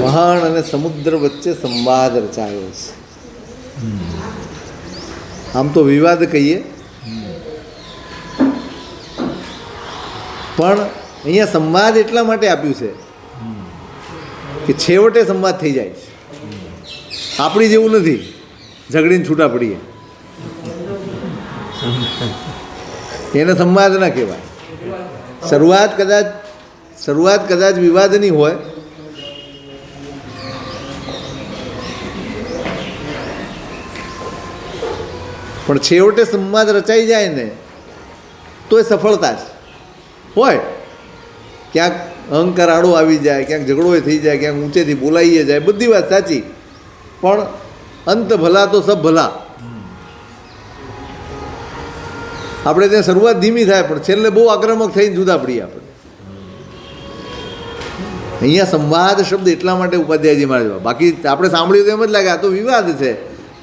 વહાણ અને સમુદ્ર વચ્ચે સંવાદ રચાયો છે. આમ તો વિવાદ કહીએ, પણ અહીંયા સંવાદ એટલા માટે આપ્યું છે કે છેવટે સંવાદ થઈ જાય છે. આપણી જેવું નથી ઝઘડીને છૂટા પડીએ, એને સંવાદ ના કહેવાય. શરૂઆત કદાચ વિવાદની હોય, પણ છેવટે સંવાદ રચાઈ જાય ને તો એ સફળતા જ હોય. ક્યાંક અહંકાર આડો આવી જાય, ક્યાંક ઝઘડો થઈ જાય, ક્યાંક ઊંચેથી બોલાઈએ જાય, બધી વાત સાચી, પણ અંત ભલા તો સબ ભલા. આપણે ત્યાં શરૂઆત ધીમી થાય, પણ છેલ્લે બહુ આક્રમક થઈને જુદા પડીએ આપણે. અહીંયા સંવાદ શબ્દ એટલા માટે ઉપાધ્યાયજી મારે, બાકી આપણે સાંભળ્યું તો એમ જ લાગે આ તો વિવાદ છે,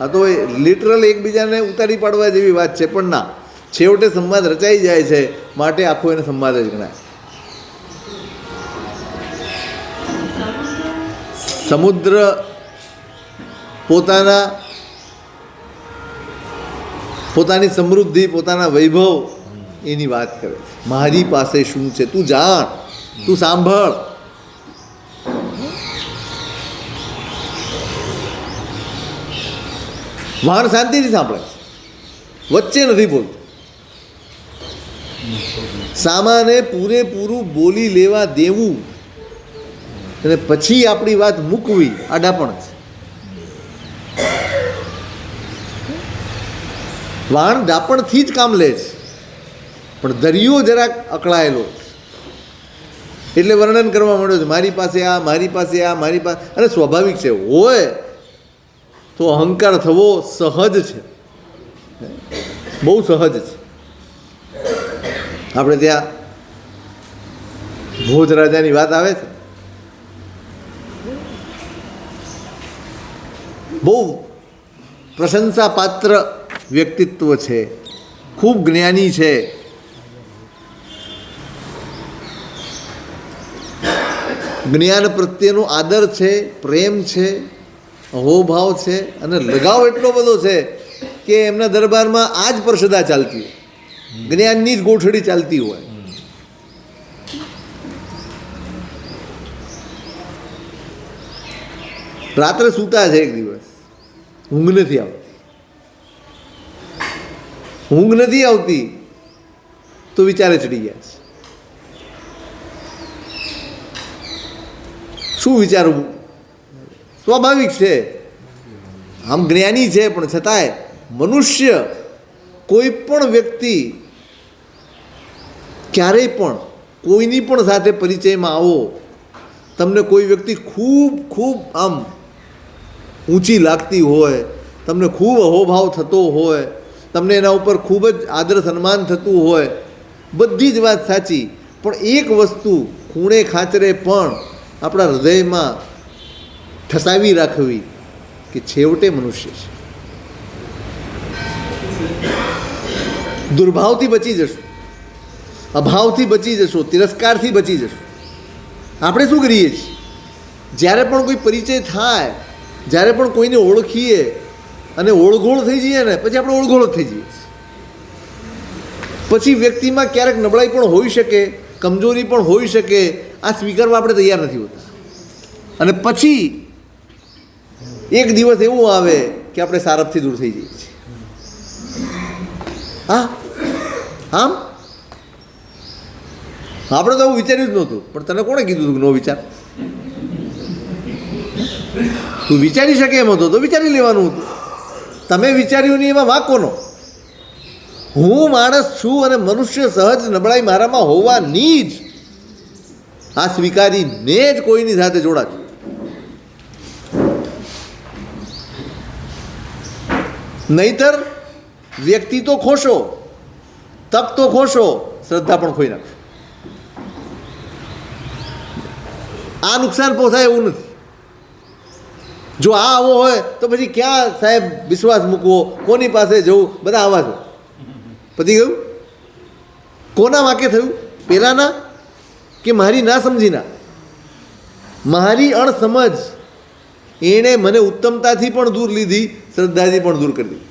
આ તો લિટરલ એકબીજાને ઉતારી પાડવા જેવી વાત છે, પણ ના, છેવટે સંવાદ રચાઈ જાય છે, માટે આખો એને સંવાદ જ ગણાય. સમુદ્ર પોતાની સમૃદ્ધિ, પોતાના વૈભવ એની વાત કરે છે. મારી પાસે શું છે તું જાણ, તું સાંભળ. વાહન શાંતિથી સાંભળે છે, વચ્ચે નથી બોલતું. સામાને પૂરેપૂરું બોલી લેવા દેવું અને પછી આપણી વાત મૂકવી આડાપણ છે. વાહન ડાપણથી જ કામ લે છે, પણ દરિયો જરાક અકળાયેલો એટલે વર્ણન કરવા માંડ્યો છે. મારી પાસે આ, મારી પાસે આ, મારી પાસે. અને સ્વાભાવિક છે, હોય તો અહંકાર થવો સહજ છે, બહુ સહજ છે. આપણે ત્યાં ભોજ રાજાની વાત આવે છે, બહુ પ્રશંસા પાત્ર વ્યક્તિત્વ છે, ખૂબ જ્ઞાની છે. જ્ઞાન પ્રત્યેનો આદર છે, પ્રેમ છે, અહોભાવ છે, અને લગાવ એટલો બધો છે કે એમના દરબારમાં આ જ પ્રસદા ચાલતી હોય, જ્ઞાનની જ ગોઠડી ચાલતી હોય. રાત્રે સૂતા છે, એક દિવસ ઊંઘ નથી આવતી તો વિચારે ચડી ગયા છે. શું વિચારવું? સ્વાભાવિક છે, આમ જ્ઞાની છે, પણ છતાંય મનુષ્ય, કોઈ પણ વ્યક્તિ ક્યારેય પણ કોઈની પણ સાથે પરિચયમાં આવો, તમને કોઈ વ્યક્તિ ખૂબ આમ ઊંચી લાગતી હોય, તમને ખૂબ અહોભાવ થતો હોય, તમને એના ઉપર ખૂબ જ આદર સન્માન થતું હોય, બધી જ વાત સાચી, પણ એક વસ્તુ ખૂણે ખાચરે પણ આપણા હૃદયમાં ઠસાવી રાખવી કે છેવટે મનુષ્ય છે. દુર્ભાવથી બચી જશો, અભાવથી બચી જશો, તિરસ્કારથી બચી જશો. આપણે શું કરીએ છીએ? જ્યારે પણ કોઈ પરિચય થાય, જ્યારે પણ કોઈને ઓળખીએ અને ઓળઘોળ થઈ જઈએ ને, પછી આપણે ઓળઘોળ જ થઈ જઈએ. પછી વ્યક્તિમાં ક્યારેક નબળાઈ પણ હોઈ શકે, કમજોરી પણ હોઈ શકે, આ સ્વીકારવા આપણે તૈયાર નથી હોતા. અને પછી એક દિવસ એવું આવે કે આપણે સારપથી દૂર થઈ જઈએ છીએ. હા, આમ આપણે તો આવું વિચાર્યું જ નહોતું, પણ તને કોણે કીધું હતું નો વિચાર? તું વિચારી શકે એમ હતો તો વિચારી લેવાનું હતું. તમે વિચાર્યું નહીં, એમાં વાંક કોનો? હું માણસ છું અને મનુષ્ય સહજ નબળાઈ મારામાં હોવાની જ આ સ્વીકારીને જ કોઈની સાથે જોડાજો. નહીતર વ્યક્તિ તો ખોશો, તક તો ખોશો, શ્રદ્ધા પણ ખોઈ નાખશો. આ નુકસાન પહોંચાય એવું નથી. જો આ આવો હોય તો પછી ક્યાં સાહેબ વિશ્વાસ મૂકવો, કોની પાસે જવું? બધા આવા છો. પતી ગયું? કોના વાંકે થયું? પેલાના કે મારી ના સમજીના? મારી અણસમજ એણે મને ઉત્તમતાથી પણ દૂર લીધી, શ્રદ્ધાથી પણ દૂર કરી દીધી.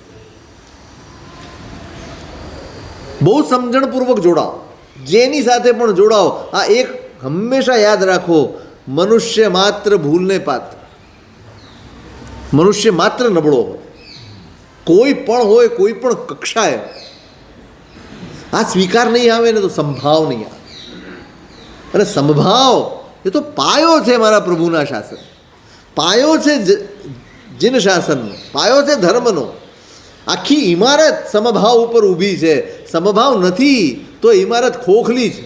બહુ સમજણપૂર્વક જોડાઓ, જેની સાથે પણ જોડાઓ. આ એક હંમેશા યાદ રાખો, મનુષ્ય માત્ર ભૂલને પાત્ર, મનુષ્ય માત્ર નબળો હોય, કોઈ પણ હોય, કોઈ પણ કક્ષાએ. આ સ્વીકાર નહીં આવે ને તો સંભાવ નહીં આવે. અને સંભાવ એ તો પાયો છે મારા પ્રભુના શાસન, પાયો છે જીન શાસનનો, પાયો છે ધર્મનો. આખી ઇમારત સમભાવ ઉપર ઊભી છે. સમભાવ નથી તો ઇમારત ખોખલી છે,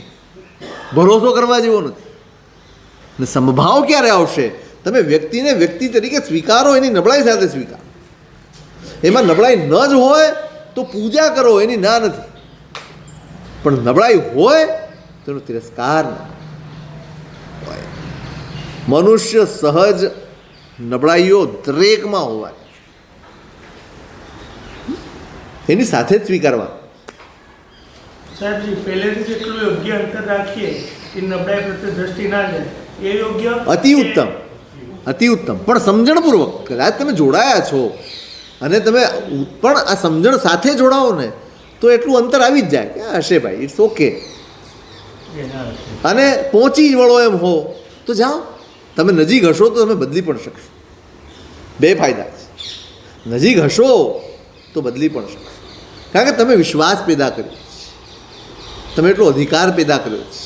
ભરોસો કરવા જેવો નથી. ને સમભાવ ક્યારે આવશે? તમે વ્યક્તિને વ્યક્તિ તરીકે સ્વીકારો, એની નબળાઈ સાથે સ્વીકારો. એમાં નબળાઈ ન જ હોય તો પૂજા કરો, એની ના નથી. પણ નબળાઈ હોય તો એનો તિરસ્કાર ન હોય. મનુષ્ય સહજ નબળાઈઓ દરેકમાં હોવાય, એની સાથે જ સ્વીકારવા. સાહેબજી, પહેલેથી જેટલું યોગ્ય અંતર રાખીએ કે નબળાઈ પ્રત્યે દ્રષ્ટિ ના જાય, એ યોગ્ય, અતિ ઉત્તમ, અતિ ઉત્તમ. પણ સમજણપૂર્વક. કદાચ તમે જોડાયા છો અને તમે પણ આ સમજણ સાથે જોડાઓ ને તો એટલું અંતર આવી જ જાય કે હશે ભાઈ, ઇટ્સ ઓકે. અને પહોંચી જ વળો એમ હો તો જાઓ. તમે નજીક હશો તો તમે બદલી પણ શકશો. બે ફાયદા છે. નજીક હશો તો બદલી પણ શકશો, કારણ કે તમે વિશ્વાસ પેદા કર્યો, તમે એટલો અધિકાર પેદા કર્યો છે.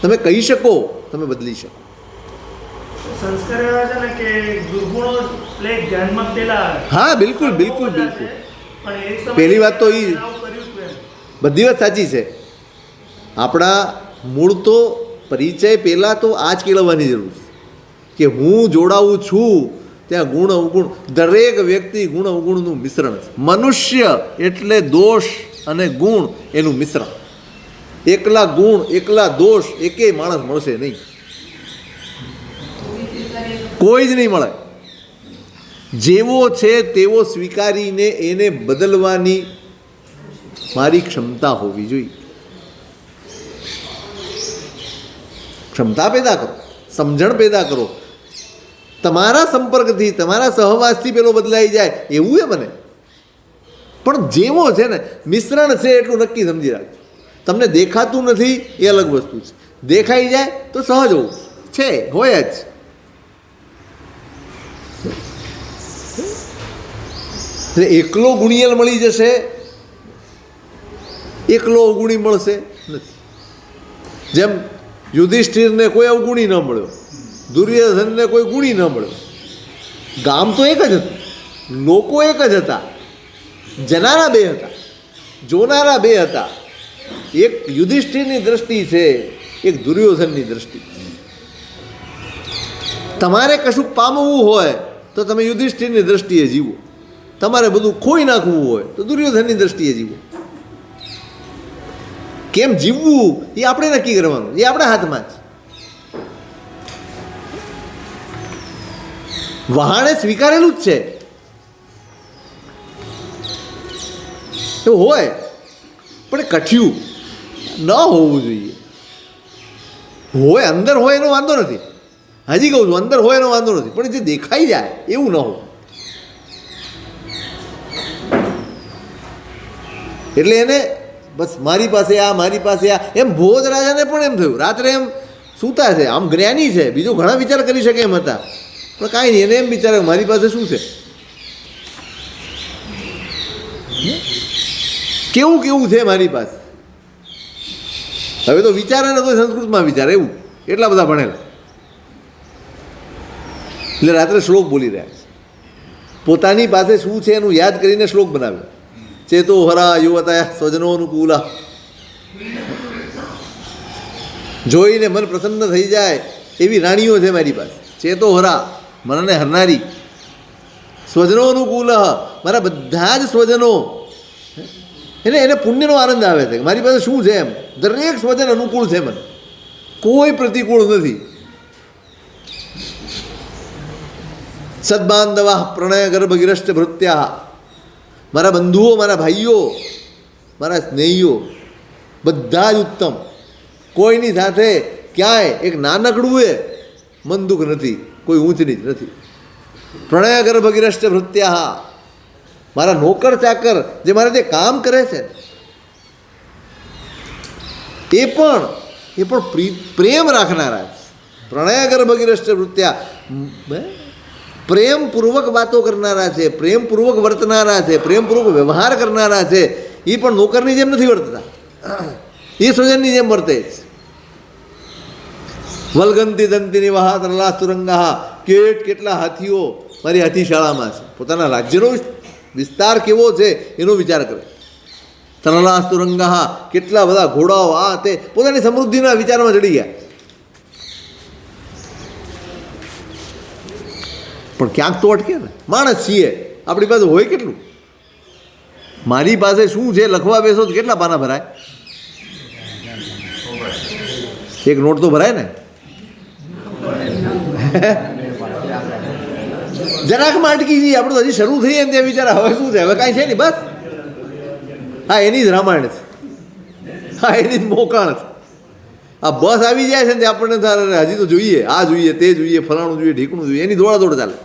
તમે કહી શકો, તમે બદલી શકો. સંસ્કાર એવા છે ને કે દુર્ગુણો એટલે ધ્યાનમાં પેલા આવે. હા, બિલકુલ બિલકુલ બિલકુલ. પણ એક સમયે પહેલી વાત તો એ કર્યું હતું એમ. બધી વાત સાચી છે. આપણા મૂળ તો પરિચય પહેલાં તો આ જ કેળવવાની જરૂર છે કે હું જોડાવું છું ત્યાં ગુણ અવગુણ, દરેક વ્યક્તિ ગુણ અવગુણનું મિશ્રણ છે. મનુષ્ય એટલે દોષ અને ગુણ એનું મિશ્રણ. એકલા ગુણ એકલા દોષ એકેય માણસ મળશે નહીં, કોઈ જ નહીં મળે. જેવો છે તેવો સ્વીકારીને એને બદલવાની મારી ક્ષમતા હોવી જોઈએ. ક્ષમતા પેદા કરો, સમજણ પેદા કરો. તમારા સંપર્કથી, તમારા સહવાસથી પેલો બદલાઈ જાય એવું એ બને. પણ જેવો છે ને મિશ્રણ છે એટલું નક્કી સમજી રાખજો. તમને દેખાતું નથી એ અલગ વસ્તુ છે, દેખાઈ જાય તો સહજ હોવું છે, હોય જ. એટલે એકલો ગુણિયલ મળી જશે, એકલો અવગુણી મળશે નથી. જેમ યુધિષ્ઠિરને કોઈ અવગુણી ન મળ્યો, દુર્યોધનને કોઈ ગુણી ન મળ્યો. ગામ તો એક જ હતું, લોકો એક જ હતા, જનારા બે હતા, જોનારા બે હતા. એક યુધિષ્ઠિરની દ્રષ્ટિ છે, એક દુર્યોધનની દ્રષ્ટિ. તમારે કશુંક પામવું હોય તો તમે યુધિષ્ઠિરની દ્રષ્ટિએ જીવો, તમારે બધું ખોઈ નાખવું હોય તો દુર્યોધનની દ્રષ્ટિએ જીવો. કેમ જીવવું એ આપણે નક્કી કરવાનું, એ આપણા હાથમાં છે. વહાણે સ્વીકારેલું જ છે એવું હોય, પણ કઠિયું ન હોવું જોઈએ. હોય અંદર હોય એનો વાંધો નથી, હજી કહું છું અંદર હોય એનો વાંધો નથી, પણ જે દેખાઈ જાય એવું ન હોય. એટલે એને બસ મારી પાસે આ, મારી પાસે આ. એમ ભોજ રાજાને પણ એમ થયું, રાત્રે એમ સૂતા છે, આમ જ્ઞાની છે, બીજો ઘણા વિચાર કરી શકે એમ હતા, પણ કાંઈ નહીં. એને એમ વિચારે મારી પાસે શું છે, કેવું કેવું છે મારી પાસે. હવે તો વિચારે ને તો સંસ્કૃતમાં વિચારે, એવું એટલા બધા ભણેલા. એટલે રાત્રે શ્લોક બોલી રહ્યા છે, પોતાની પાસે શું છે એનું યાદ કરીને શ્લોક બનાવ્યો. ચેતો હરા યુવતા સ્વજનોનુકૂલા, જોઈને મન પ્રસન્ન થઈ જાય એવી રાણીઓ છે મારી પાસે. ચેતો હરા, મનને હરનારી. સ્વજનોનુકૂલ, મારા બધા જ સ્વજનો, એને પુણ્યનો આનંદ આવે છે. મારી પાસે શું છે એમ, દરેક સ્વજન અનુકૂળ છે મને, કોઈ પ્રતિકૂળ નથી. સદબાંધવા પ્રણય ગર્ભગિરષ્ટ ભૃત્યા, મારા બંધુઓ, મારા ભાઈઓ, મારા સ્નેહીઓ બધા જ ઉત્તમ. કોઈની સાથે ક્યાંય એક નાનકડું મન દુઃખ નથી, કોઈ ઊંચ નીચ નથી. પ્રણય ગર્ભગિરષ્ટ ભૃત્યા, મારા નોકર ચાકર જે મારે જે કામ કરે છે એ પણ પ્રેમ રાખનારા છે. પ્રણય ગર્ભગિરષ્ટ વૃત્યા, પ્રેમપૂર્વક વાતો કરનારા છે, પ્રેમપૂર્વક વર્તનારા છે, પ્રેમપૂર્વક વ્યવહાર કરનારા છે. એ પણ નોકરની જેમ નથી વર્તતા, એ સ્વજનની જેમ વર્તે છે. વલગંતી દંતી નિવાહ તરલા સુરંગા, કેટલા હાથીઓ મારી હાથીશાળામાં છે. પોતાના રાજ્યનો વિસ્તાર કેવો છે એનો વિચાર કરે. તરલાસ્તુ રંગા, કેટલા બધા ઘોડાઓ, આ તે પોતાની સમૃદ્ધિના વિચારમાં ચડી ગયા. પણ ક્યાંક તો અટકે ને. માણસ છીએ, આપણી પાસે હોય કેટલું. મારી પાસે શું છે લખવા બેસો તો કેટલા પાના ભરાય? એક નોટ તો ભરાય ને. જરાકમાં અટકી જઈએ આપણે તો. હજી શરૂ થઈએ ને ત્યાં વિચાર હવે શું છે, હવે કાંઈ છે નહીં, બસ. હા, એની જ રામાયણ છે, હા એની જ મોકાણ છે. આ બસ આવી જાય છે ને આપણને હજી તો જોઈએ, આ જોઈએ, તે જોઈએ, ફલાણું જોઈએ, ઢીકણું જોઈએ, એની દોડાદોડ ચાલે.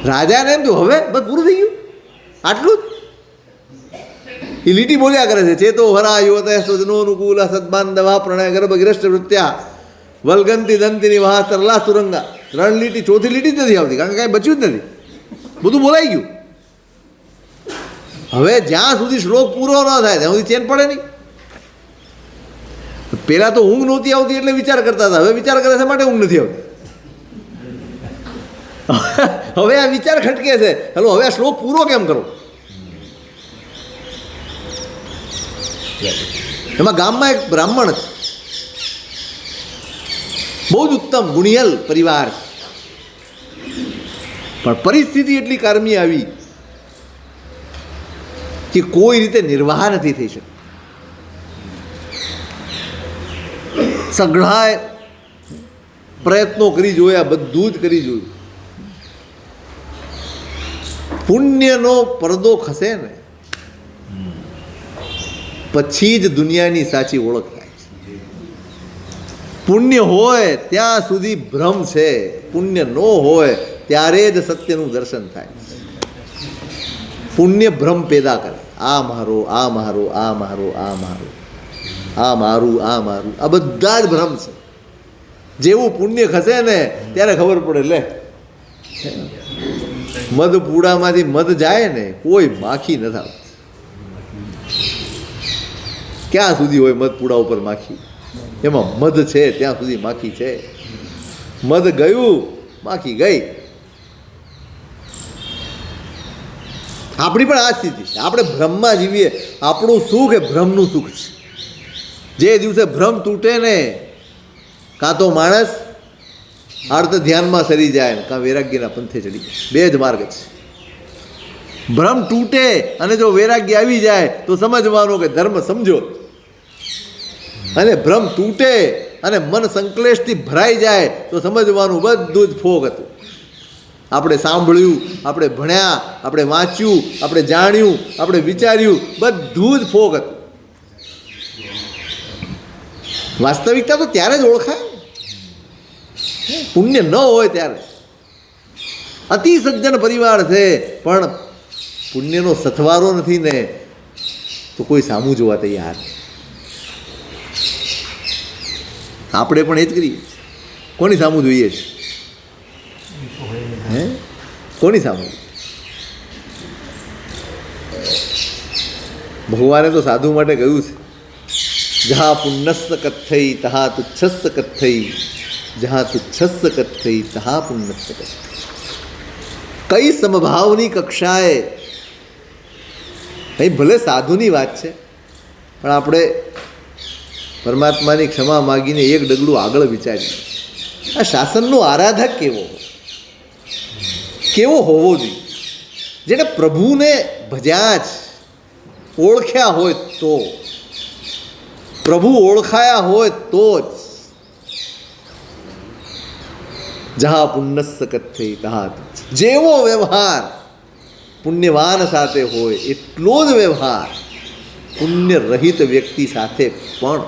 રાજાને એમ થયું હવે બસ પૂરું થઈ ગયું, આટલું જ. એ લીટી બોલ્યા કરે છે, ચેતો હરા યુવત સ્વજનો અનુકૂલ સદબાંધવા પ્રણય ગર્ભગિરષ્ટ વૃત્યા વલગંતી દંતીની વાહ તરલા સુરંગા. 3 લીટી, ચોથી લીટી જ નથી આવતી, કારણ કે કાંઈ બચ્યું જ નથી, બધું બોલાઈ ગયું. હવે જ્યાં સુધી શ્લોક પૂરો ન થાય ત્યાં સુધી ચેન પડે નહીં. પહેલાં તો ઊંઘ નહોતી આવતી એટલે વિચાર કરતા હતા, હવે વિચાર કરે છે માટે ઊંઘ નથી આવતી. હવે આ વિચાર ખટકે છે, હેલો હવે આ શ્લોક પૂરો કેમ કરો. એમાં ગામમાં એક બ્રાહ્મણ છે, બહુ જ ઉત્તમ ગુણિયલ પરિવાર, પણ પરિસ્થિતિ એટલી કારમી આવી કે કોઈ રીતે નિર્વાહ નથી થઈ શકતો. સઘળાએ પ્રયત્નો કરી જોયા, બધું જ કરી જોયું. પુણ્યનો પડદો ખસે ને પછી જ દુનિયાની સાચી ઓળખ થાય છે. પુણ્ય હોય ત્યાં સુધી ભ્રમ છે, પુણ્ય ન હોય ત્યારે જ સત્યનું દર્શન થાય. પુણ્ય ભ્રમ પેદા કરે, આ મારો, આ મારો, આ મારો, આ મારો, આ મારું, આ મારું, આ બધા જ ભ્રમ છે. જેવું પુણ્ય ખસે ને ત્યારે ખબર પડે, લે મધ પૂડામાંથી મધ જાય ને કોઈ માખી નથી આવતી. ક્યાં સુધી હોય મધ પૂડા ઉપર માખી? એમાં મધ છે ત્યાં સુધી માખી છે. મધ ગયું, માખી ગઈ. આપણી પણ આ સ્થિતિ છે. આપણે ભ્રમમાં જીવીએ. આપણું સુખ એ ભ્રમનું સુખ છે. જે દિવસે ભ્રમ તૂટે ને, કાં તો માણસ અર્થ ધ્યાનમાં સરી જાય, કાં વૈરાગ્યના પંથે ચડી જાય. બે જ માર્ગ છે. ભ્રમ તૂટે અને જો વૈરાગ્ય આવી જાય તો સમજવાનું કે ધર્મ સમજો, અને ભ્રમ તૂટે અને મન સંકલેશથી ભરાઈ જાય તો સમજવાનું બધું જ ફોગ હતું. આપણે સાંભળ્યું, આપણે ભણ્યા, આપણે વાંચ્યું, આપણે જાણ્યું, આપણે વિચાર્યું, બધું જ ફોગ હતું. વાસ્તવિકતા તો ત્યારે જ ઓળખાય, પુણ્ય ન હોય ત્યારે. અતિ સજ્જન પરિવાર છે પણ પુણ્યનો સથવારો નથી ને તો કોઈ સામું જોવા તૈયાર. આપણે પણ એ જ કરીએ. કોની સામું જોઈએ છે? હે, કોની સામું? ભગવાને તો સાધુ માટે કહ્યું છે, જહા પુણ્યસ્સ કથ્થઈ તહા તુચ્છસ્સ કથ્થઈ, જહા તુચ્છસ્સ કથ્થઈ તહા પુણ્યસ્સ કથ્થઈ. કઈ સમભાવની કક્ષાએ, અહીં ભલે સાધુની વાત છે પણ આપણે પરમાત્માની ક્ષમા માગીને એક ડગલું આગળ વિચારીએ. આ શાસનનો આરાધક કેવો હોવો જોઈએ? જેને પ્રભુને ભજ્યા જ, ઓળખ્યા હોય તો, પ્રભુ ઓળખાયા હોય તો જ. જહા પુણ્યસ્સ કથ્થઈ તહા, જેવો વ્યવહાર પુણ્યવાન સાથે હોય એટલો જ વ્યવહાર પુણ્ય રહિત વ્યક્તિ સાથે પણ.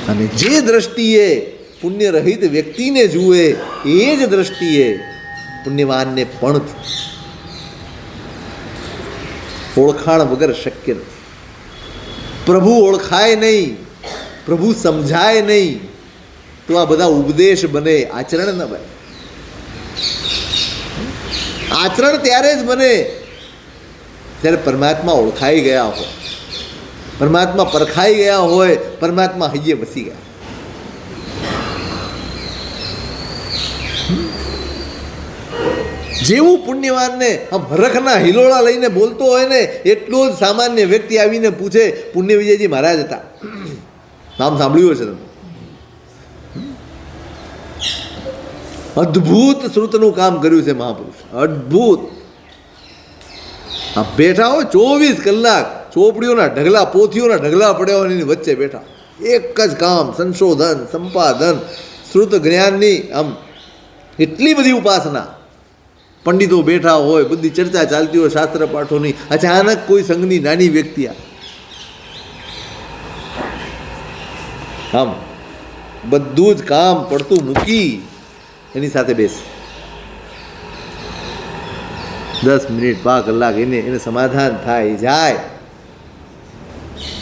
અને જે દ્રષ્ટિએ પુણ્ય રહિત વ્યક્તિને જુએ એ જ દ્રષ્ટિએ પુણ્યવાનને પણ ઓળખાણ વગર શક્ય નથી. પ્રભુ ઓળખાય નહીં, પ્રભુ સમજાય નહીં તો આ બધા ઉપદેશ બને, આચરણ ન બને. આચરણ ત્યારે જ બને જ્યારે પરમાત્મા ઓળખાઈ ગયા હોય, પરમાત્મા પરખાઈ ગયા હોય, પરમાત્મા હૈયે વસી ગયા. જેવું પુણ્યવાનને આમ હરખના હિલોળા લઈને બોલતો હોય ને એટલો જ સામાન્ય વ્યક્તિ આવીને પૂછે, પુણ્ય વિજયજી મહારાજ હતા, નામ સાંભળ્યું હશે તમે. અદ્ભુત શ્રુતનું કામ કર્યું છે મહાપુરુષ, અદ્ભુત. આ બેઠા હોય 24 કલાક ચોપડીઓના ઢગલા, પોથીઓના ઢગલા પડ્યા હોય એની વચ્ચે બેઠા, એક જ કામ, સંશોધન, સંપાદન, શ્રુત જ્ઞાનની આમ એટલી બધી ઉપાસના. પંડિતો બેઠા હોય, બધી ચર્ચા ચાલતી હોય શાસ્ત્ર પાઠોની, અચાનક કોઈ સંઘની નાની વ્યક્તિ આમ બધું જ કામ પડતું મૂકી એની સાથે બેસે 10 મિનિટ 5 કલાક એને સમાધાન થાય, જાય.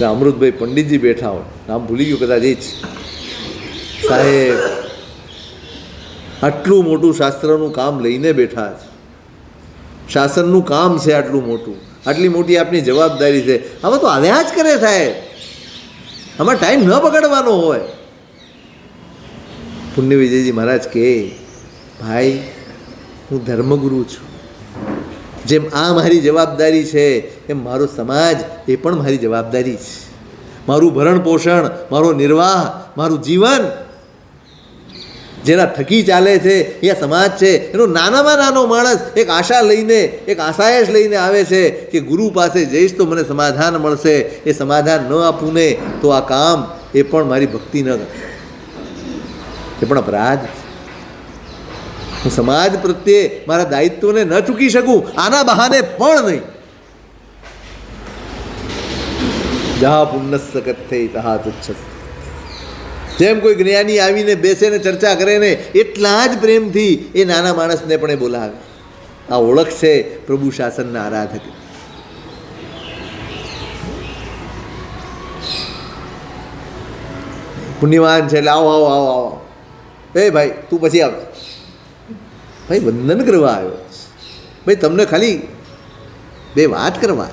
અમૃતભાઈ પંડિતજી બેઠા હોય, નામ ભૂલી ગયું કદાચ, એ જ સાહેબ આટલું મોટું શાસ્ત્રનું કામ લઈને બેઠા છે, શાસનનું કામ છે આટલું મોટું, આટલી મોટી આપની જવાબદારી છે, આમાં તો આવ્યા જ કરે સાહેબ, આમાં ટાઈમ ન બગાડવાનો હોય. પુણ્ય વિજયજી મહારાજ કહે, ભાઈ હું ધર્મગુરુ છું, જેમ આ મારી જવાબદારી છે એમ મારો સમાજ એ પણ મારી જવાબદારી છે. મારું ભરણ પોષણ, મારો નિર્વાહ, મારું જીવન જેના થકી ચાલે છે એ સમાજ છે. એનો નાનામાં નાનો માણસ એક આશા લઈને, એક આશાયશ લઈને આવે છે કે ગુરુ પાસે જઈશ તો મને સમાધાન મળશે. એ સમાધાન ન આપું ને તો આ કામ એ પણ મારી ભક્તિ ન કરે, એ પણ અપરાધ. હું સમાજ પ્રત્યે મારા દાયિત્વને ન ચૂકી શકું, આના બહાને પણ નહીં. જહા પુનસ્સ કથ્થે તહા તુચ્છ. જેમ કોઈ જ્ઞાની આવીને બેસે ને ચર્ચા કરે ને એટલા જ પ્રેમથી એ નાના માણસને પણ એ બોલાવે. આ ઓળખ છે પ્રભુ શાસનના આરાધક. પુણ્યવાન છે એટલે આવો આવો આવો આવો, એ ભાઈ તું પછી આવ, ભાઈ વંદન કરવા આવ્યો, ભાઈ તમને ખાલી 2 વાત કરવા,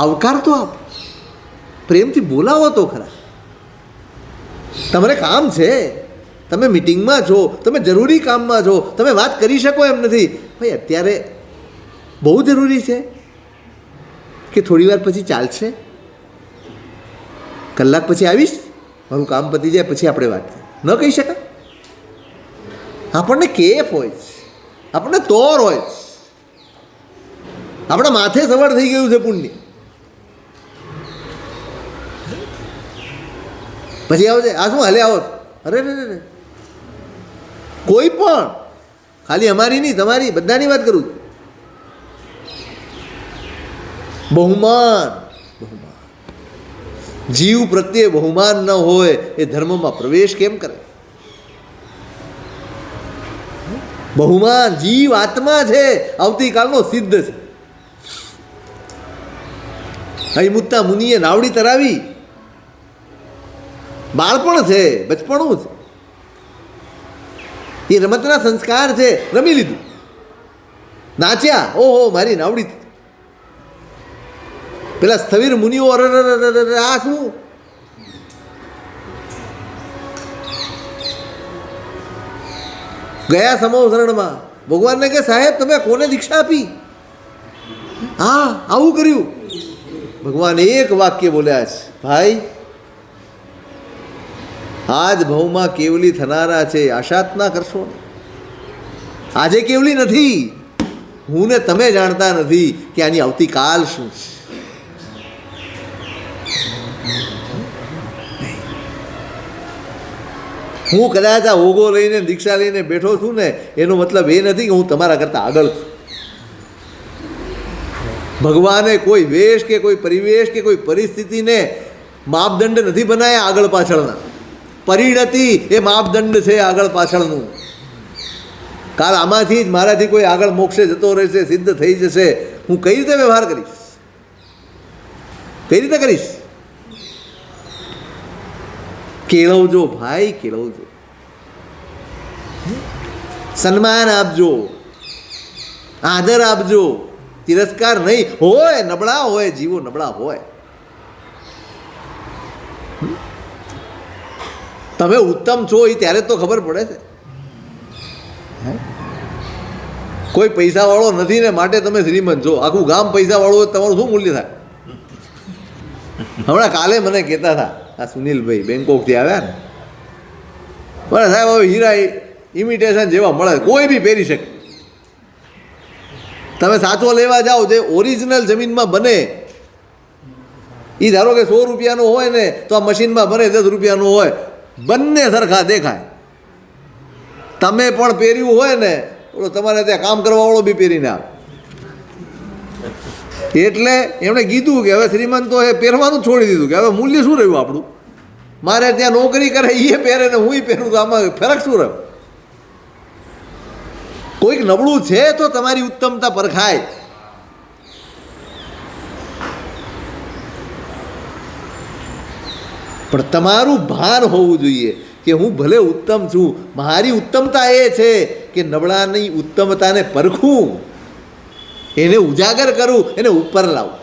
આવકાર તો આપ, પ્રેમથી બોલાવો તો ખરા. તમારે કામ છે, તમે મિટિંગમાં છો, તમે જરૂરી કામમાં છો, તમે વાત કરી શકો એમ નથી. ભાઈ અત્યારે બહુ જરૂરી છે કે થોડી વાર પછી ચાલશે, કલાક પછી આવીશ, મારું કામ પતી જાય પછી આપણે વાત ન કહી શકાય. આપણને કેફ હોય છે, આપણને તોર હોય છે, આપણા માથે સવાર થઈ ગયું છે પુણ્ય. પછી આવશે આ શું હાલે આવો, અરે રે કોઈ પણ, ખાલી અમારી નહીં તમારી બધાની વાત કરું. બહુમાન, બહુમાન, જીવ પ્રત્યે બહુમાન ન હોય એ ધર્મમાં પ્રવેશ કેમ કરે? બહુમાન, જીવ આત્મા છે, આવતીકાલનો સિદ્ધ છે. હૈમુત્તા મુનિએ નાવડી તરાવી, બાળપણ છે, બચપણું છે, એ રમતના સંસ્કાર છે, રમી લીધું, નાચ્યા, ઓહો મારી નાવડી. પેલા સ્થવિર મુનિઓ આ શું? ગયા સમોસરણમાં ભગવાનને કે સાહેબ તમે કોને દીક્ષા આપી? હા આવું કર્યું. ભગવાન એક વાક્ય બોલ્યા છે, ભાઈ આજ ભવમાં કેવલી થનારા છે, આશા જ ના કરશો. આજે કેવલી નથી, હું ને તમે જાણતા નથી કે આની આવતીકાલ શું છે. હું કદાચ આ ઓગો લઈને દીક્ષા લઈને બેઠો છું ને એનો મતલબ એ નથી કે હું તમારા કરતાં આગળ છું. ભગવાને કોઈ વેશ કે કોઈ પરિવેશ કે કોઈ પરિસ્થિતિને માપદંડ નથી બનાવ્યા આગળ પાછળના. પરિણતિ એ માપદંડ છે આગળ પાછળનું. કાલ આમાંથી જ મારાથી કોઈ આગળ મોક્ષે જતો રહેશે, સિદ્ધ થઈ જશે, હું કઈ રીતે વ્યવહાર કરીશ? કઈ રીતે કરીશ? કેળવજો ભાઈ, કેળવજો. સન્માન આપજો, આદર આપજો, તિરસ્કાર નહીં. હોય નબળા હોય, જીવો નબળા હોય. તમે ઉત્તમ છો એ ત્યારે તો ખબર પડે છે. કોઈ પૈસાવાળો નથી ને માટે તમે શ્રીમંત છો. આખું ગામ પૈસાવાળું હોય, તમારું શું મૂલ્ય થાય? હમણાં કાલે મને કહેતા હતા આ સુનિલભાઈ, બેંકોકથી આવ્યા ને, બરાબર સાહેબ, હવે હીરા ઇમિટેશન જેવા મળે, કોઈ બી પહેરી શકે. તમે સાચો લેવા જાઓ, જે ઓરિજિનલ જમીનમાં બને એ ધારો કે 100 રૂપિયાનો હોય ને, તો આ મશીનમાં બને 10 રૂપિયાનું હોય, બંને સરખા દેખાય. તમે પણ પહેર્યું હોય ને, તો તમારે ત્યાં કામ કરવાવાળો બી પહેરીને આવે. એટલે એમણે કીધું કે હવે શ્રીમંતો એ પહેરવાનું છોડી દીધું, કે હવે મૂલ્ય શું રહ્યું આપણું? મારે ત્યાં નોકરી કરે એ પહેરે ને હું પહેરું, તો આમાં ફરક શું રહ્યો? કોઈક નબળું છે તો તમારી ઉત્તમતા પરખાય. પણ તમારું ભાન હોવું જોઈએ કે હું ભલે ઉત્તમ છું, મારી ઉત્તમતા એ છે કે નબળાની ઉત્તમતાને પરખું, એને ઉજાગર કરું, એને ઉપર લાવું.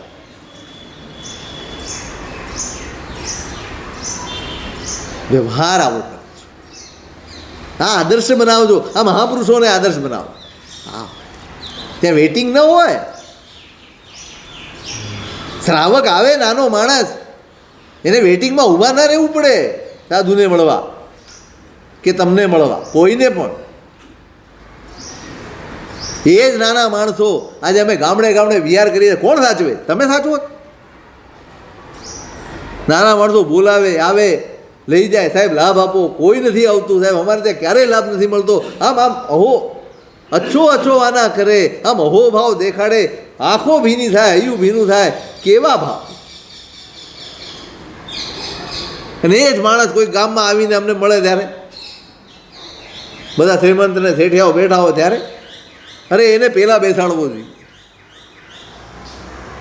વ્યવહાર આવો કરો. હા, આદર્શ બનાવજો. આ મહાપુરુષોને આદર્શ બનાવો. હા, ત્યાં વેઇટિંગ ન હોય. શ્રાવક આવે નાનો માણસ, એને વેઇટિંગમાં ઊભા ના રહેવું પડે સાધુને મળવા કે તમને મળવા, કોઈને પણ. એ જ નાના માણસો આજે અમે ગામડે ગામડે વિહાર કરીએ, કોણ સાચવે? તમે સાચવો? નાના માણસો બોલાવે, આવે, લઈ જાય, સાહેબ લાભ આપો. કોઈ નથી આવતું સાહેબ, અમારે ત્યાં ક્યારેય લાભ નથી મળતો. આમ અહો અચ્છો અચ્છો આના કરે, આમ અહો ભાવ દેખાડે, આંખો ભીની થાય, હૈયું ભીનું થાય. કેવા ભાવ! અને એ જ માણસ કોઈ ગામમાં આવીને અમને મળે ત્યારે, બધા શ્રીમંત ને શેઠિયાઓ બેઠા હોય ત્યારે, અરે એને પહેલાં બેસાડવો જોઈએ.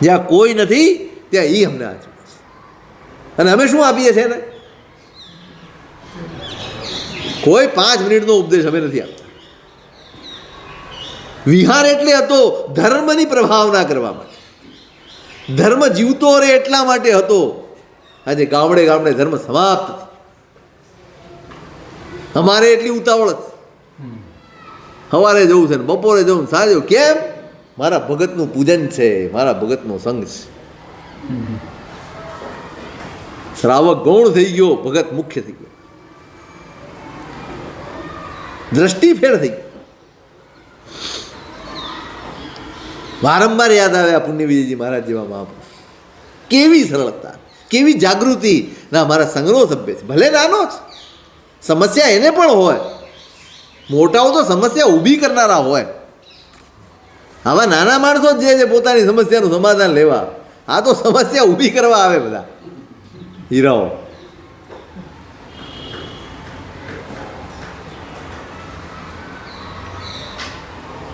જ્યાં કોઈ નથી ત્યાં એ અમને આચવે. અને અમે શું આપીએ છીએ ને? કોઈ 5 મિનિટનો ઉપદેશ અમે નથી આપતા. વિહાર એટલે હતો ધર્મની પ્રભાવના કરવા માટે, ધર્મ જીવતો રહે એટલા માટે હતો. આજે ગામડે ગામડે ધર્મ સમાપ્ત. અમારે એટલી ઉતાવળ જ, સવારે જવું છે ને બપોરે જવું, સાંજે. કેમ? મારા ભગતનું પૂજન છે, મારા ભગતનો સંગ છે. શ્રાવક ગૌણ થઈ ગયો, ભગત મુખ્ય થઈ ગયો. દ્રષ્ટિ ફેર થઈ. વારંવાર યાદ આવે આ પુણ્ય વિજયજી મહારાજ જેવા મહાપુરુષ. કેવી સરળતા, કેવી જાગૃતિ. ના, મારા સંઘનો સભ્ય છે, ભલે નાનો જ. સમસ્યા એને પણ હોય. મોટાઓ તો સમસ્યા ઊભી કરનારા હોય. આવા નાના માણસો જ જે પોતાની સમસ્યાનું સમાધાન લેવા. આ તો સમસ્યા ઊભી કરવા આવે બધા હીરાઓ.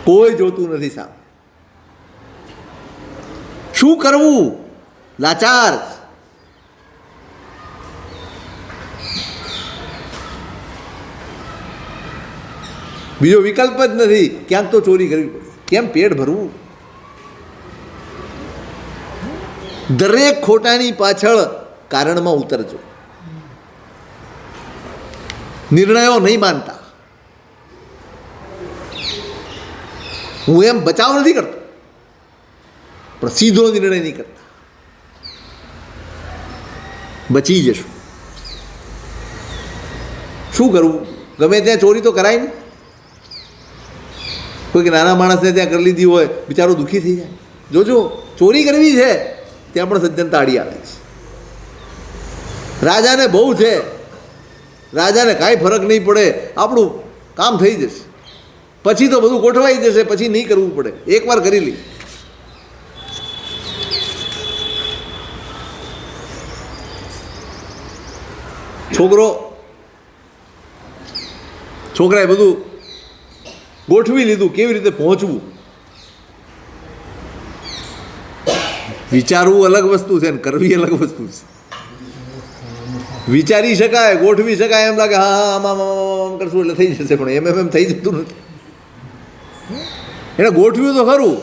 કોઈ જોતું નથી સામે. શું કરવું? લાચાર. બીજો વિકલ્પ જ નથી. ક્યાંક તો ચોરી કરવી પડશે. કેમ? પેટ ભરવું. દરેક ખોટાની પાછળ કારણમાં ઉતરજો. નિર્ણયો નહીં માનતા. હું એમ બચાવ નથી કરતો, પણ સીધો નિર્ણય નહીં કરતા. બચી જશું. શું કરવું? ગમે ત્યાં ચોરી તો કરાય ને. કોઈક નાના માણસને ત્યાં કરી લીધી હોય, બિચારો દુઃખી થઈ જાય. જોજો, ચોરી કરવી છે ત્યાં પણ સજ્જન તાળી આવે છે. રાજાને બહુ છે, રાજાને કાંઈ ફરક નહીં પડે, આપણું કામ થઈ જશે, પછી તો બધું ગોઠવાઈ જશે, પછી નહીં કરવું પડે, એકવાર કરી લી. છોકરો છોકરાએ બધું ગોઠવી લીધું કેવી રીતે પહોંચવું. વિચારવું અલગ વસ્તુ છે ને કરવી અલગ વસ્તુ છે. વિચારી શકાય, ગોઠવી શકાય, એમ લાગે હા હા આમ કરશું એટલે થઈ જશે, પણ એમ થઈ જતું નથી. એને ગોઠવ્યું તો ખરું,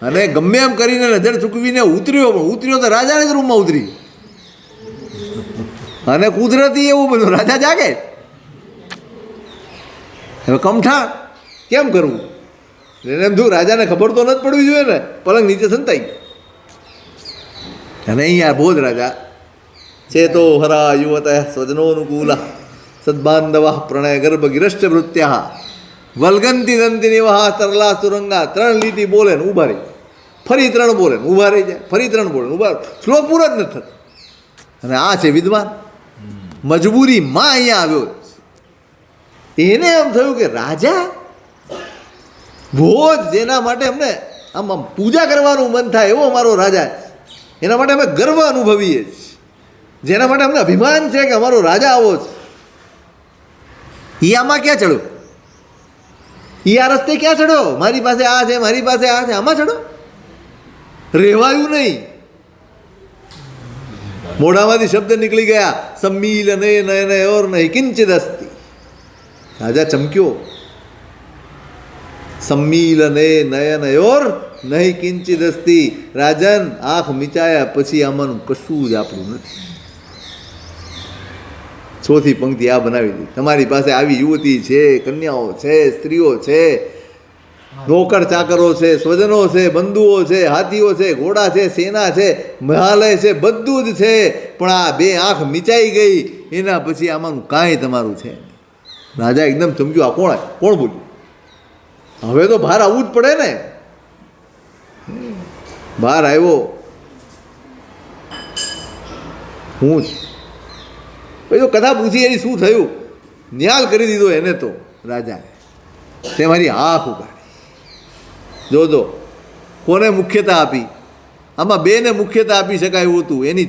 અને ગમે એમ કરીને નજર ચૂકવીને ઉતર્યો, પણ ઉતર્યો તો રાજાને જ રૂમમાં ઉતરી. અને કુદરતી એવું બધું, રાજા જાગે. હવે કમઠા કેમ કરવું? એને એમ થયું રાજાને ખબર તો નથી પડવી જોઈએ ને, પલંગ નીચે સંતાઈ. અને અહીંયા બોધ રાજા ચેતો હરા યુવત સ્વજનોનુકૂલા સદબાંધવા પ્રણય ગર્ભ ગિરષ્ટ વૃત્યા વલગંતી દંતી નિવાહ તરલા સુરંગા. 3 લીટી બોલે ને ઊભા રહી, ફરી 3 બોલે ને ઊભા રહી જાય, ફરી 3 બોલે ઊભા. શ્લોક પૂરો જ નથી થતો. અને આ છે વિદ્વાન, મજબૂરીમાં અહીંયા આવ્યો. એને એમ થયું કે રાજા ભોજ, જેના માટે અમને આમ પૂજા કરવાનું મન થાય એવો અમારો રાજા છે, એના માટે અમે ગર્વ અનુભવીએ છીએ, જેના માટે અમને અભિમાન છે કે અમારો રાજા આવો છે. એ આમાં ક્યાં ચડ્યો? એ આ રસ્તે ક્યાં ચડ્યો? મારી પાસે આ છે, મારી પાસે આ છે, આમાં ચડો? રહેવાયું નહીં. મોઢામાંથી શબ્દ નીકળી ગયા, સમ્મીલને નયનયોર નહીં કિંચિદ અસ્તિ. રાજા ચમક્યો. સમ્મીલને નયનયોર નહીં કિંચિદ અસ્તિ. રાજન, આંખ મીચાયા પછી આમાંનું કશું જ આપણું નથી. 4થી પંક્તિ આ બનાવી દીધી. તમારી પાસે આવી યુવતી છે, કન્યાઓ છે, સ્ત્રીઓ છે, નોકર ચાકરો છે, સ્વજનો છે, બંધુઓ છે, હાથીઓ છે, ઘોડા છે, સેના છે, મહાલય છે, બધું જ છે, પણ આ 2 આંખ મીચાઈ ગઈ એના પછી આમાંનું કાંઈ તમારું છે. રાજા એકદમ ચમક્યું. આ કોણ બોલ્યું? હવે તો બહાર આવવું જ પડે ને. બહાર આવ્યો હું જ. પછી તો કથા પૂછી એની શું થયું, ન્યાલ કરી દીધો એને તો રાજાએ. તે મારી આંખ ઉગાડી. જોજો કોને મુખ્યતા આપી? આમાં 2ને મુખ્યતા આપી શકાય એવું હતું, એની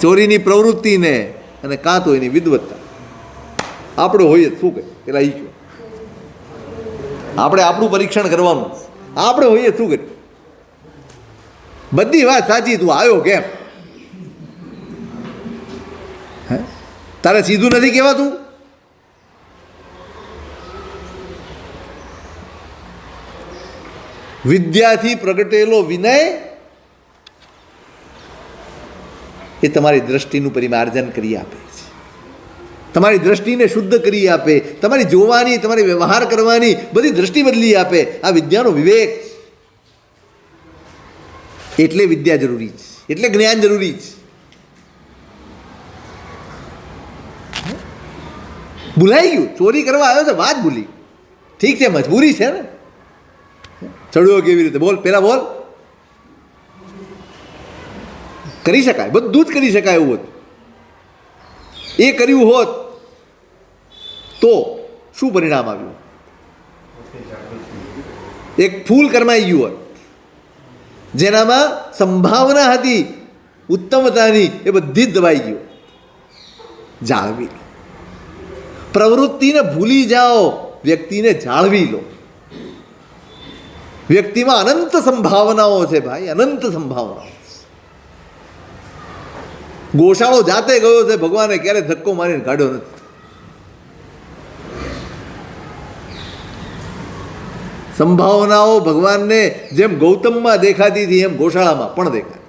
ચોરીની પ્રવૃત્તિને, અને કાં તો એની વિદવત્તા. આપણે હોઈએ શું કહે પેલા ઈ કહો, આપણે આપણું પરીક્ષણ કરવાનું. આપણે હોઈએ શું કરીએ? બધી વાત સાચી, તું આવ્યો કેમ? હે, તારે સીધું નથી કહેવાતું? વિદ્યાથી પ્રગટેલો વિનય એ તમારી દ્રષ્ટિનું પરિમાર્જન કરી આપે છે, તમારી દ્રષ્ટિને શુદ્ધ કરી આપે, તમારી જોવાની, તમારી વ્યવહાર કરવાની બધી દ્રષ્ટિ બદલી આપે. આ વિદ્યાનો વિવેક છે. એટલે વિદ્યા જરૂરી છે, એટલે જ્ઞાન જરૂરી છે. ભૂલાઈ ગયું, ચોરી કરવા આવ્યો છે, વાત ભૂલી. ઠીક છે, મજબૂરી છે ને. ચડ્યો કેવી રીતે? બોલ, પેલા બોલ. કરી શકાય, બધું જ કરી શકાય એવું હતું. એ કર્યું હોત તો શું પરિણામ આવ્યું? એક ફૂલ કરમાઈ ગયું હોત, જેનામાં સંભાવના હતી ઉત્તમતાની, એ બધી જ દબાઈ ગયું. જાળવી લો પ્રવૃત્તિને, ભૂલી જાઓ, વ્યક્તિને જાળવી લો. વ્યક્તિમાં અનંત સંભાવનાઓ છે ભાઈ, અનંત સંભાવનાઓ. ગોશાળો જાતે ગયો છે, ભગવાને ક્યારે ધક્કો મારીને કાઢ્યો નથી. સંભાવનાઓ ભગવાનને જેમ ગૌતમમાં દેખાતી હતી એમ ગોશાળામાં પણ દેખાય.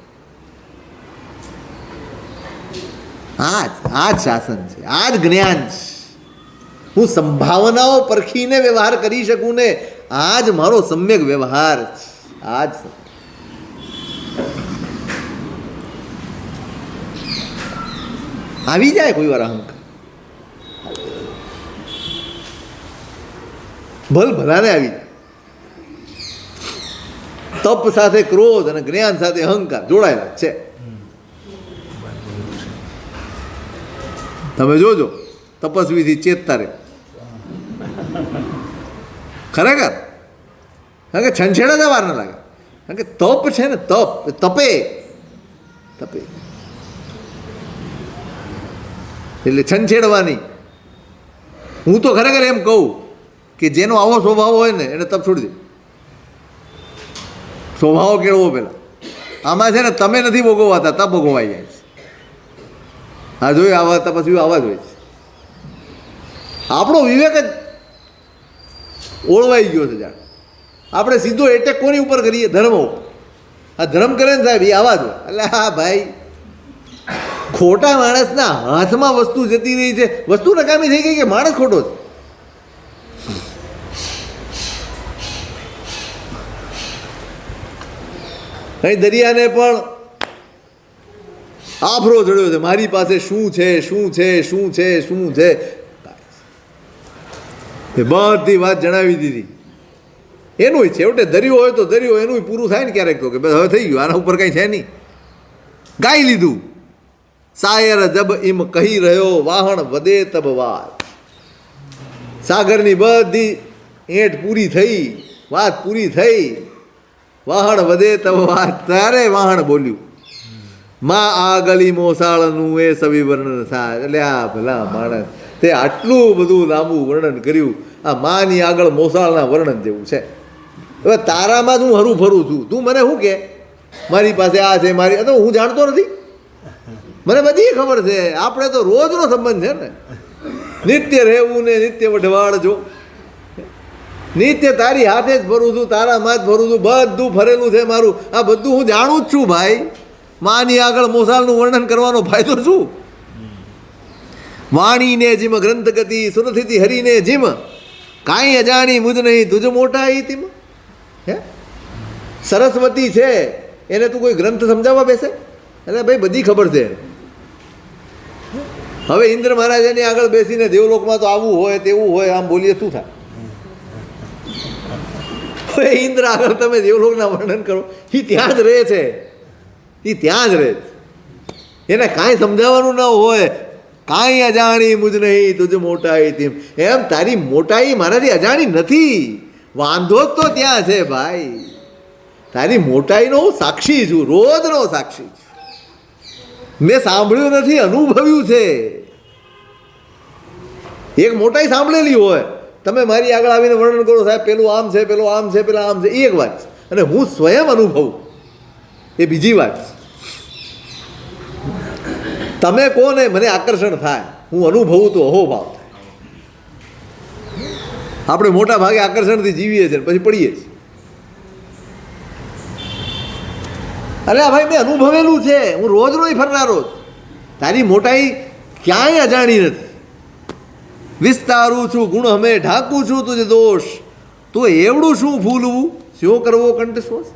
આ જ શાસન છે, આ જ જ્ઞાન છે. હું સંભાવનાઓ પરખીને વ્યવહાર કરી શકું ને, આ જ મારો સમ્યક વ્યવહાર છે. આ જ આવી જાય કોઈ વાર અહંકાર, ભલાને આવી જાય. તપ સાથે ક્રોધ અને જ્ઞાન સાથે અહંકાર જોડાયેલા છે. તમે જોજો, તપસ્વીથી ચેતતા રહે. ખરેખર, કારણ કે છંછેડા જ વાર ન લાગે. કારણ કે તપ છે ને, તપે એટલે છંછેડવાની. હું તો ખરેખર એમ કહું કે જેનો આવો સ્વભાવ હોય ને એને તપ છોડી દે. સ્વભાવ કેળવો પહેલાં. આમાં છે ને તમે નથી ભોગવવાતા, તપ ભોગવાઈ જાય છે. હા જોયું આવા તપસ્વીઓ આવા જ હોય છે. આપણો વિવેક જ ઓળવાઈ ગયો છે. જાણ આપણે સીધો એટેક કોની ઉપર કરીએ? ધર્મ ઉપર. આ ધર્મ કરે ને સાહેબ એ આવા જ હોય. એટલે હા ભાઈ, ખોટા માણસના હાથમાં વસ્તુ જતી રહી છે, વસ્તુ નકામી થઈ ગઈ કે માણસ ખોટો છે. અહીં દરિયાને પણ આફરો ચડ્યો છે, મારી પાસે શું છે, શું છે, શું છે, શું છે, એ બધી વાત જણાવી દીધી. એનું છેવટે દરિયો હોય તો દરિયો એનું પૂરું થાય ને ક્યારેક તો કે બસ હવે થઈ ગયું, આના ઉપર કંઈ છે નહીં, ગાઈ લીધું. સાયર જબ ઇમ કહી રહ્યો વાહણ વધે તબ વાત. સાગરની બધી એંઠ પૂરી થઈ, વાત પૂરી થઈ. વાહણ વધે તબ વાત, ત્યારે વાહણ બોલ્યું માં આ ગલી મોસાળનું એ સવી વર્ણન થાય. એટલે આ ભલા માણસ તે આટલું બધું લાંબુ વર્ણન કર્યું. આ માની આગળ મોસાળના વર્ણન જેવું છે. હવે તારામાં જ હું હરું ફરું છું, તું મને શું કે મારી પાસે આ છે, મારી તો હું જાણતો નથી, મને બધી ખબર છે. આપણે તો રોજનો સંબંધ છે ને. નિત્ય રહેવું ને નિત્ય વઢવાડ જો, નિત્ય તારી હાથે જ ફરું છું, તારામાં જ ફરું છું, બધું ફરેલું છે મારું. આ બધું હું જાણું જ છું ભાઈ. માની આગળ મોસાળનું વર્ણન કરવાનો ફાયદો શું? વાણીને જીમ ગ્રંથ ગતિ સુરથિતિ હરીને જીમ કાંઈ અજાણી મુજ નહીં તુજ મોટા ઈતિમ. હે સરસ્વતી છે એને તું કોઈ ગ્રંથ સમજાવવા બેસે? એટલે ભાઈ બધી ખબર છે. હવે ઇન્દ્ર મહારાજાની આગળ બેસીને દેવલોકમાં તો આવું હોય તેવું હોય આમ બોલીએ શું થાય? હવે ઇન્દ્ર આગળ તમે દેવલોકના વર્ણન કરો, એ ત્યાં જ રહે છે, એ ત્યાં જ રહે છે, એને કાંઈ સમજાવવાનું ન હોય. કાંઈ અજાણી મુજ નહીં તુજ મોટાઈ તેમ. એમ તારી મોટાઈ મારાથી અજાણી નથી, વાંધો જ તો ત્યાં છે ભાઈ. તારી મોટાઈનો હું સાક્ષી છું, રોજનો સાક્ષી છું. મેં સાંભળ્યું નથી, અનુભવ્યું છે. એક મોટાઈ સાંભળેલી હોય, તમે મારી આગળ આવીને વર્ણન કરો સાહેબ પેલું આમ છે, પેલું આમ છે, પેલા આમ છે, એ એક વાત છે. અને હું સ્વયં અનુભવું એ બીજી વાત છે. તમે કોને મને આકર્ષણ થાય, હું અનુભવું તો અહોભાવ થાય. આપણે મોટા ભાગે આકર્ષણથી જીવીએ છીએ પછી પડીએ છીએ. અરે ભાઈ મેં અનુભવેલું છે, હું રોજ ફરનારો જ. તારી મોટાઈ ક્યાંય અજાણી નથી. વિસ્તારું છું ગુણ હમે ઢાંકું છું તુજ દોષ, તો એવડું શું ભૂલવું શું કરવો કંઠશોષ.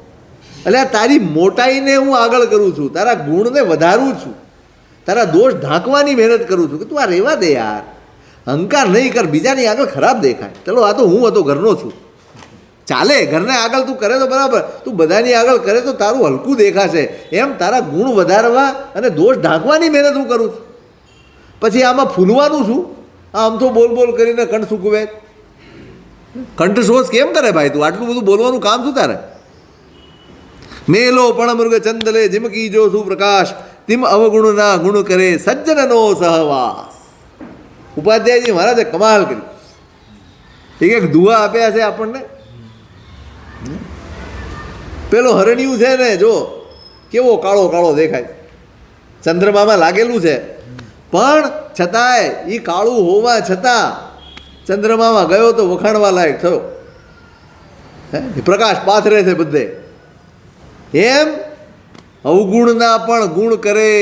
એટલે તારી મોટાઈને હું આગળ કરું છું, તારા ગુણને વધારું છું, તારા દોષ ઢાંકવાની મહેનત કરું છું કે તું આ રહેવા દે યાર, અહંકાર નહીં કર, બીજાની આગળ ખરાબ દેખાય. ચલો આ તો હું હતો ઘરનો છું, ચાલે, ઘરને આગળ તું કરે તો બરાબર, તું બધાની આગળ કરે તો તારું હલકું દેખાશે. એમ તારા ગુણ વધારવા અને દોષ ઢાંકવાની મહેનત હું કરું છું. પછી આમાં ફૂલવાનું છું? આમ તો બોલ બોલ કરીને કંઠ સૂકવે, કંઠશોષ કેમ કરે ભાઈ તું? આટલું બધું બોલવાનું કામ શું તારે? મેલો પણ મૃગ ચંદલે જીમકી જો સુપ્રકાશ, તિમ અવગુણના ગુણ કરે સજ્જનનો સહવાસ. ઉપાધ્યાયજી મહારાજે કમાલ કરી. એક દુઆ આપ્યા છે આપણને. પેલો હરણિયું છે ને, જો કેવો કાળો કાળો દેખાય, ચંદ્રમામાં લાગેલું છે, પણ છતાંય એ કાળું હોવા છતાં ચંદ્રમામાં ગયો તો વખાણવા લાયક થયો. પ્રકાશ પાથરે છે બધે. એમ અવગુણના પણ ગુણ કરે.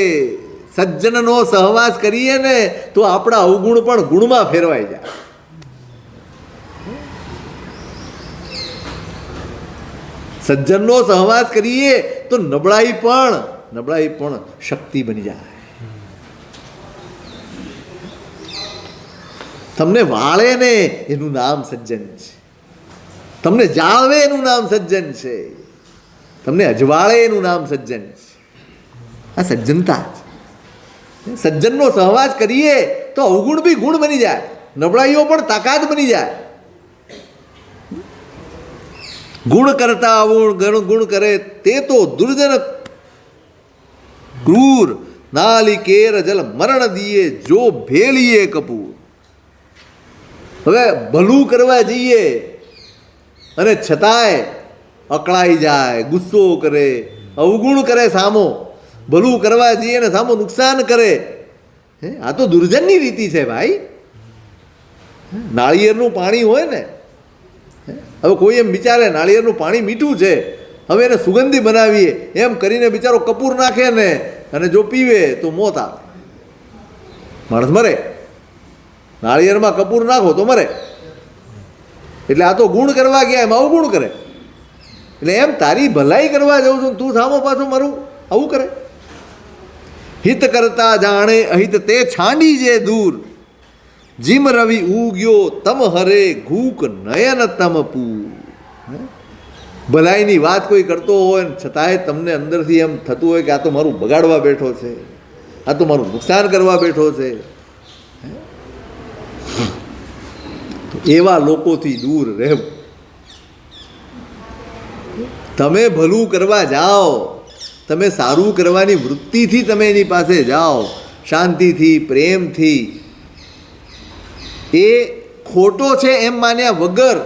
સજ્જનનો સહવાસ કરીએ ને તો આપણા અવગુણ પણ ગુણમાં ફેરવાઈ જાય. સજ્જનનો સહવાસ કરીએ તો નબળાઈ પણ શક્તિ બની જાય. તમને વાળે ને એનું નામ સજ્જન છે, તમને જાળવે એનું નામ સજ્જન છે, તમને અજવાળે એનું નામ સજ્જન છે. આ સજ્જનતા છે. સજ્જનનો સહવાસ કરીએ તો અવગુણ બી ગુણ બની જાય, નબળાઈઓ પણ તાકાત બની જાય. ગુણ કરતા અવગુણ ગુણ કરે તે તો દુર્જન ક્રૂર નાલિકેર જલ મરણ દિયે જો ભેલીએ કપૂર. હવે ભલું કરવા જઈએ અને છતાંય અકળાઈ જાય, ગુસ્સો કરે, અવગુણ કરે સામો. ભલું કરવા જઈએ ને સામો નુકસાન કરે. આ તો દુર્જનની રીતિ છે ભાઈ. નાળિયેરનું પાણી હોય ને, હવે કોઈ એમ વિચારે નાળિયેરનું પાણી મીઠું છે, હવે એને સુગંધી બનાવીએ એમ કરીને બિચારો કપૂર નાખે ને અને જો પીવે તો મોત આવે, માણસ મરે. નાળિયેરમાં કપૂર નાખો તો મરે. એટલે આ તો ગુણ કરવા ગયા એમ આવું ગુણ કરે. એટલે એમ તારી ભલાઈ કરવા જાઉં છું તું સામો પાછો મારું આવું કરે. હિત કરતા જાણે અહિત તે છાંડી જે દૂર, જીમ રવિ ઉગ્યો તમ હરે ઘૂક નયન તમ પૂર. ભલાઈની વાત કોઈ કરતો હોય ને છતાંય તમને અંદરથી એમ થતું હોય કે આ તો મારું બગાડવા બેઠો છે, આ તો મારું નુકસાન કરવા બેઠો છે. એવા લોકોથી દૂર રહેવું. તમે ભલું કરવા જાઓ, તમે સારું કરવાની વૃત્તિથી તમે એની પાસે જાઓ, શાંતિથી, પ્રેમથી. એ ખોટો છે એમ માન્યા વગર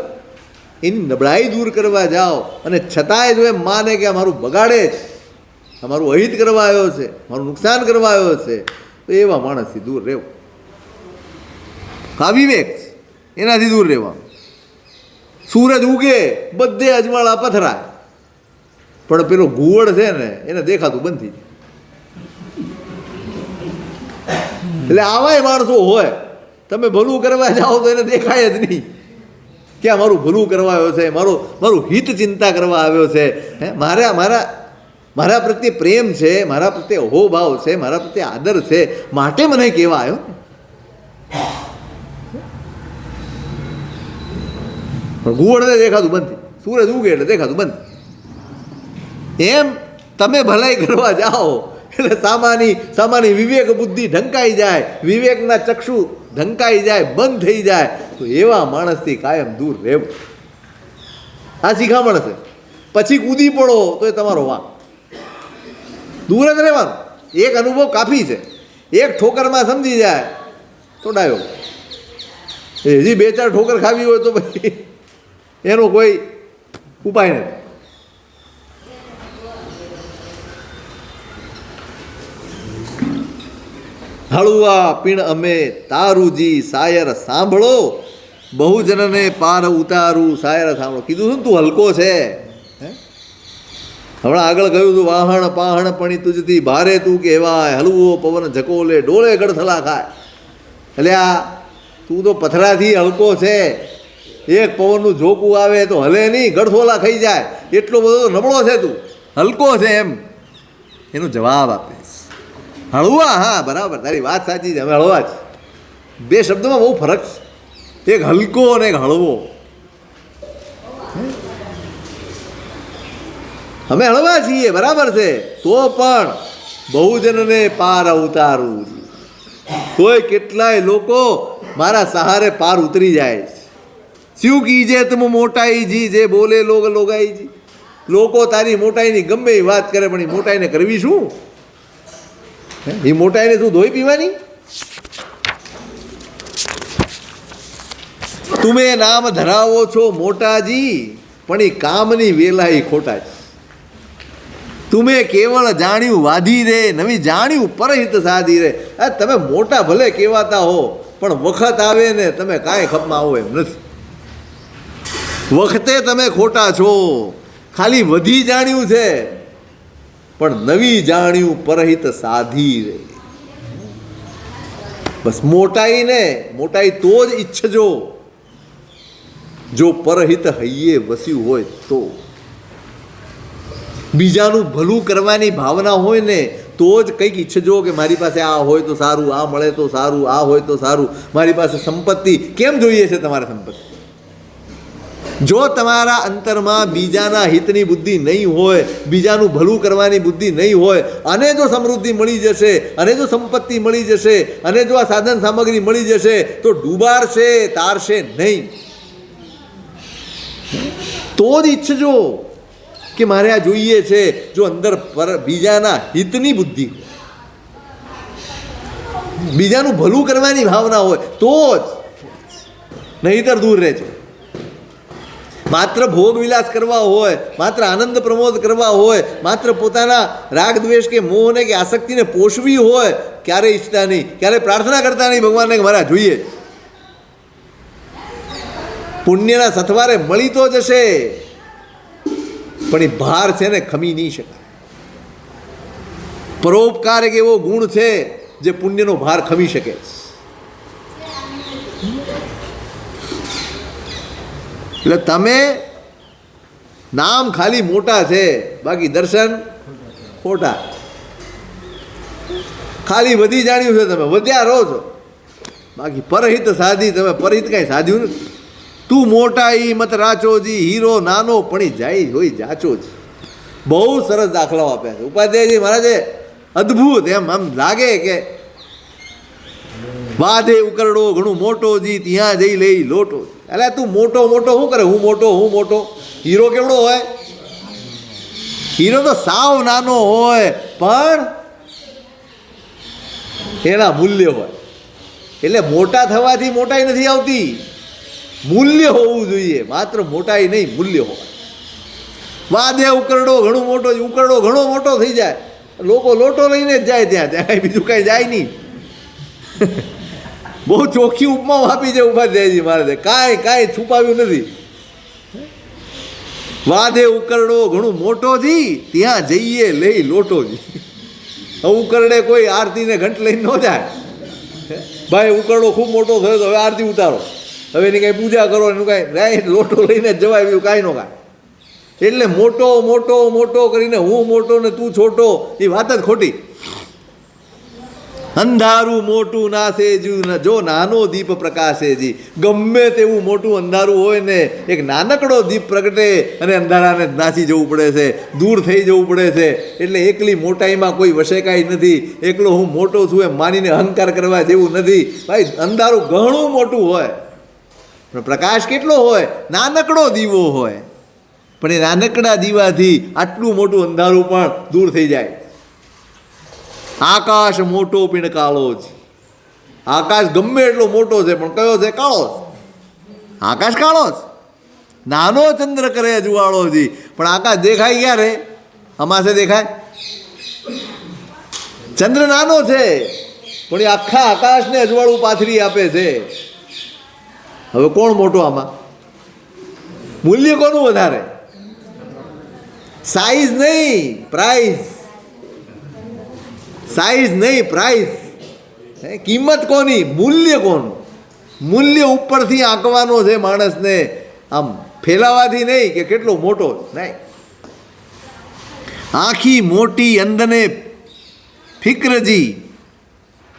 એની નબળાઈ દૂર કરવા જાઓ અને છતાંય જો એમ માને કે આ મારું બગાડે છે, આ મારું અહિત કરવા આવ્યો છે, મારું નુકસાન કરવા આવ્યો છે, તો એવા માણસથી દૂર રહેવું. આ વિવેક, એનાથી દૂર રહેવાનું. સૂરજ ઉગે બધે અજવાળા પથરાય, પણ પેલો ઘુવડ છે ને એને દેખાતું બંધ થઈ જાય. એટલે આવાય માણસો હોય, તમે ભલું કરવા જાઓ તો એને દેખાય જ નહીં કે આ મારું ભલું કરવા આવ્યો છે, મારું હિત ચિંતા કરવા આવ્યો છે. મારા પ્રત્યે પ્રેમ છે, મારા પ્રત્યે અહોભાવ છે, મારા પ્રત્યે આદર છે, માટે મને કહેવા આવ્યો. પણ ઘુવડને દેખાતું બંધ, સૂરજ ઉગે એટલે દેખાતું બંધ. એમ તમે ભલાઈ કરવા જાઓ એટલે સામાની વિવેક બુદ્ધિ ઢંકાઈ જાય, વિવેકના ચક્ષુ ઢંકાઈ જાય, બંધ થઈ જાય. તો એવા માણસથી કાયમ દૂર રહેવું. આ શિખામણ છે. પછી કૂદી પડો તો એ તમારો વાંક. દૂર જ રહેવાનું. એક અનુભવ કાફી છે. એક ઠોકરમાં સમજી જાય તો ડાયો. હજી બે ચાર ઠોકર ખાવી હોય તો પછી એનો કોઈ ઉપાય નથી. હળવા પીણ અમે તારુજી સાયર સાંભળો, બહુજનને પાર ઉતારું સાયર સાંભળો. કીધું શું તું હલકો છે. હમણાં આગળ કહ્યું તું વાહણ પાહણ પણી તુજથી ભારે તું કહેવાય, હલવો પવન ઝકોલે ડોળે ગળથલા ખાય. એટલે આ તું તો પથરાથી હલકો છે. એક પવનનું ઝોકું આવે તો હલે નહીં, ગળથોલા ખાઈ જાય. એટલો બધો નબળો છે તું, હલકો છે એમ એનો જવાબ આપે. હળવા, હા બરાબર, તારી વાત સાચી છે. અમે હળવા છે. બે શબ્દોમાં બહુ ફરક છે. એક હલકો અને એક હળવો. અમે હળવા છીએ બરાબર છે, તો પણ બહુજનને પાર ઉતારું. તોય કેટલાય લોકો મારા સહારે પાર ઉતરી જાય છે. શું કીજે તુમ મોટાઈ જી જે બોલે લોગ લોગાઈ જી. લોકો તારી મોટાઈની ગમે એ વાત કરે, પણ એ મોટાઈને કરવી શું? એ મોટાઈને તું ધોઈ પીવાની? તમે નામ ધરાવો છો મોટાજી, પણ એ કામની વેલાઈ ખોટા છે. તમે કેવળ જાણ્યું વાધી રે, નવી જાણ્યું પરહિત સાધી રે. તમે મોટા ભલે કહેવાતા હો, પણ વખત આવે ને તમે કાંઈ ખપમાં આવો એમ નથી. વખતે તમે ખોટા છો. ખાલી વધી જાણ્યું છે, પણ નવી જાણ્યું પરહિત સાધી રે. બસ મોટાઈ તો જ ઈચ્છજો જો પરહિત હૈયે વસ્યું હોય તો. બીજાનું ભલું કરવાની ભાવના હોય ને તો જ કંઈક ઈચ્છજો કે મારી પાસે આ હોય તો સારું, આ મળે તો સારું, આ હોય તો સારું. મારી પાસે સંપત્તિ કેમ જોઈએ છે તમારે સંપત્તિ? જો તમારા અંતરમાં બીજાના હિતની બુદ્ધિ નહીં હોય, બીજાનું ભલું કરવાની બુદ્ધિ નહીં હોય, અને જો સમૃદ્ધિ મળી જશે, અને જો સંપત્તિ મળી જશે, અને જો આ સાધન સામગ્રી મળી જશે, તો ડૂબાડશે, તારશે નહીં. તો જ ઈચ્છજો કે મારે આ જોઈએ છે જો અંદર બીજાના હિતની બુદ્ધિ હોય. બીજાનું ભલું કરવાની ભાવના હોય તો જ, નહીંતર દૂર રહેજો. માત્ર ભોગ વિલાસ કરવા હોય, માત્ર આનંદ પ્રમોદ કરવા હોય, માત્ર પોતાના રાગ દ્વેષ કે મોહને કે આસક્તિને પોષવી હોય, ક્યારેય ઈચ્છતા નહીં, ક્યારેય પ્રાર્થના કરતા નહીં ભગવાનને કે મારા જોઈએ. પુણ્યના સથવારે મળી તો જશે, પણ એ ભાર છે ને ખમી નહીં શકાય. પરોપકાર એક એવો ગુણ છે જે પુણ્યનો ભાર ખમી શકે. એટલે તમે નામ ખાલી મોટા છે, બાકી દર્શન ખોટા. ખાલી વધી જાણ્યું છે, તમે વધ્યા રહો છો, બાકી પરહિત સાધી, તમે પરહિત કાંઈ સાધ્યું નથી. તું મોટા ઈ મત રાચોજી, હીરો નાનો પણ જાય હોય જાચો જ. બહુ સરસ દાખલાઓ આપ્યા છે ઉપાધ્યાયજી મહારાજે, અદ્ભુત. એમ આમ લાગે કે વાધે ઉકરડો ઘણું મોટો જી, ત્યાં જઈ લઈ લોટો. એટલે તું મોટો મોટો શું કરે? હું મોટો. હીરો કેવડો હોય? હીરો તો સાવ નાનો હોય, પણ એના મૂલ્ય હોય. એટલે મોટા થવાથી મોટાઈ નથી આવતી, મૂલ્ય હોવું જોઈએ. માત્ર મોટાઈ નહીં, મૂલ્ય હોય. વાદે ઉકરડો ઘણું મોટો, ઉકરડો ઘણો મોટો થઈ જાય, લોકો લોટો લઈને જ જાય ત્યાં કાંઈ બીજું કાંઈ જાય નહીં. બહુ ચોખ્ખી ઉપમાઓ આપી છે ઉપાધ્યાયજી મહારાજે, કાંઈ છુપાવ્યું નથી. વાદે ઉકરડો ઘણું મોટો જી, ત્યાં જઈએ લઈ લોટો જી. ઉકરડે કોઈ આરતીને ઘંટ લઈને ન જાય. ભાઈ ઉકરડો ખૂબ મોટો થયો તો હવે આરતી ઉતારો, હવે એની કાંઈ પૂજા કરો, એનું કાંઈ લોટો લઈને જ જવાય, એવું કાંઈ ન કાંઈ. એટલે મોટો કરીને હું મોટો ને તું છોટો, એ વાત જ ખોટી. અંધારું મોટું નાસે જો નાનો દીપ પ્રકાશે જી. ગમે તેવું મોટું અંધારું હોય ને, એક નાનકડો દીપ પ્રગટે અને અંધારાને નાસી જવું પડે છે, દૂર થઈ જવું પડે છે. એટલે એકલી મોટાઈમાં કોઈ વશેકાઈ નથી. એકલો હું મોટો છું એમ માનીને અહંકાર કરવા જેવું નથી. ભાઈ અંધારું ઘણું મોટું હોય, પણ પ્રકાશ કેટલો હોય? નાનકડો દીવો હોય, પણ એ નાનકડા દીવાથી આટલું મોટું અંધારું પણ દૂર થઈ જાય. આકાશ મોટો પીણ કાળો જ. આકાશ ગમે એટલો મોટો છે, પણ કયો છે? કાળો. આકાશ કાળો જ. નાનો ચંદ્ર કરે અજવાળો જી, પણ આકાશ દેખાય ક્યારે? અમાસે દેખાય. ચંદ્ર નાનો છે, પણ એ આખા આકાશને અજવાળું પાથરી આપે છે. હવે કોણ મોટો આમાં? મૂલ્ય કોનું વધારે? સાઈઝ નહીં, પ્રાઇઝ. સાઈઝ નહીં, પ્રાઇઝ. કિંમત કોની? મૂલ્ય કોનું? મૂલ્ય ઉપરથી આંકવાનો છે માણસને, આમ ફેલાવાથી નહીં કે કેટલો મોટો નહીં. આખી મોટી અંદને ફિક્રજી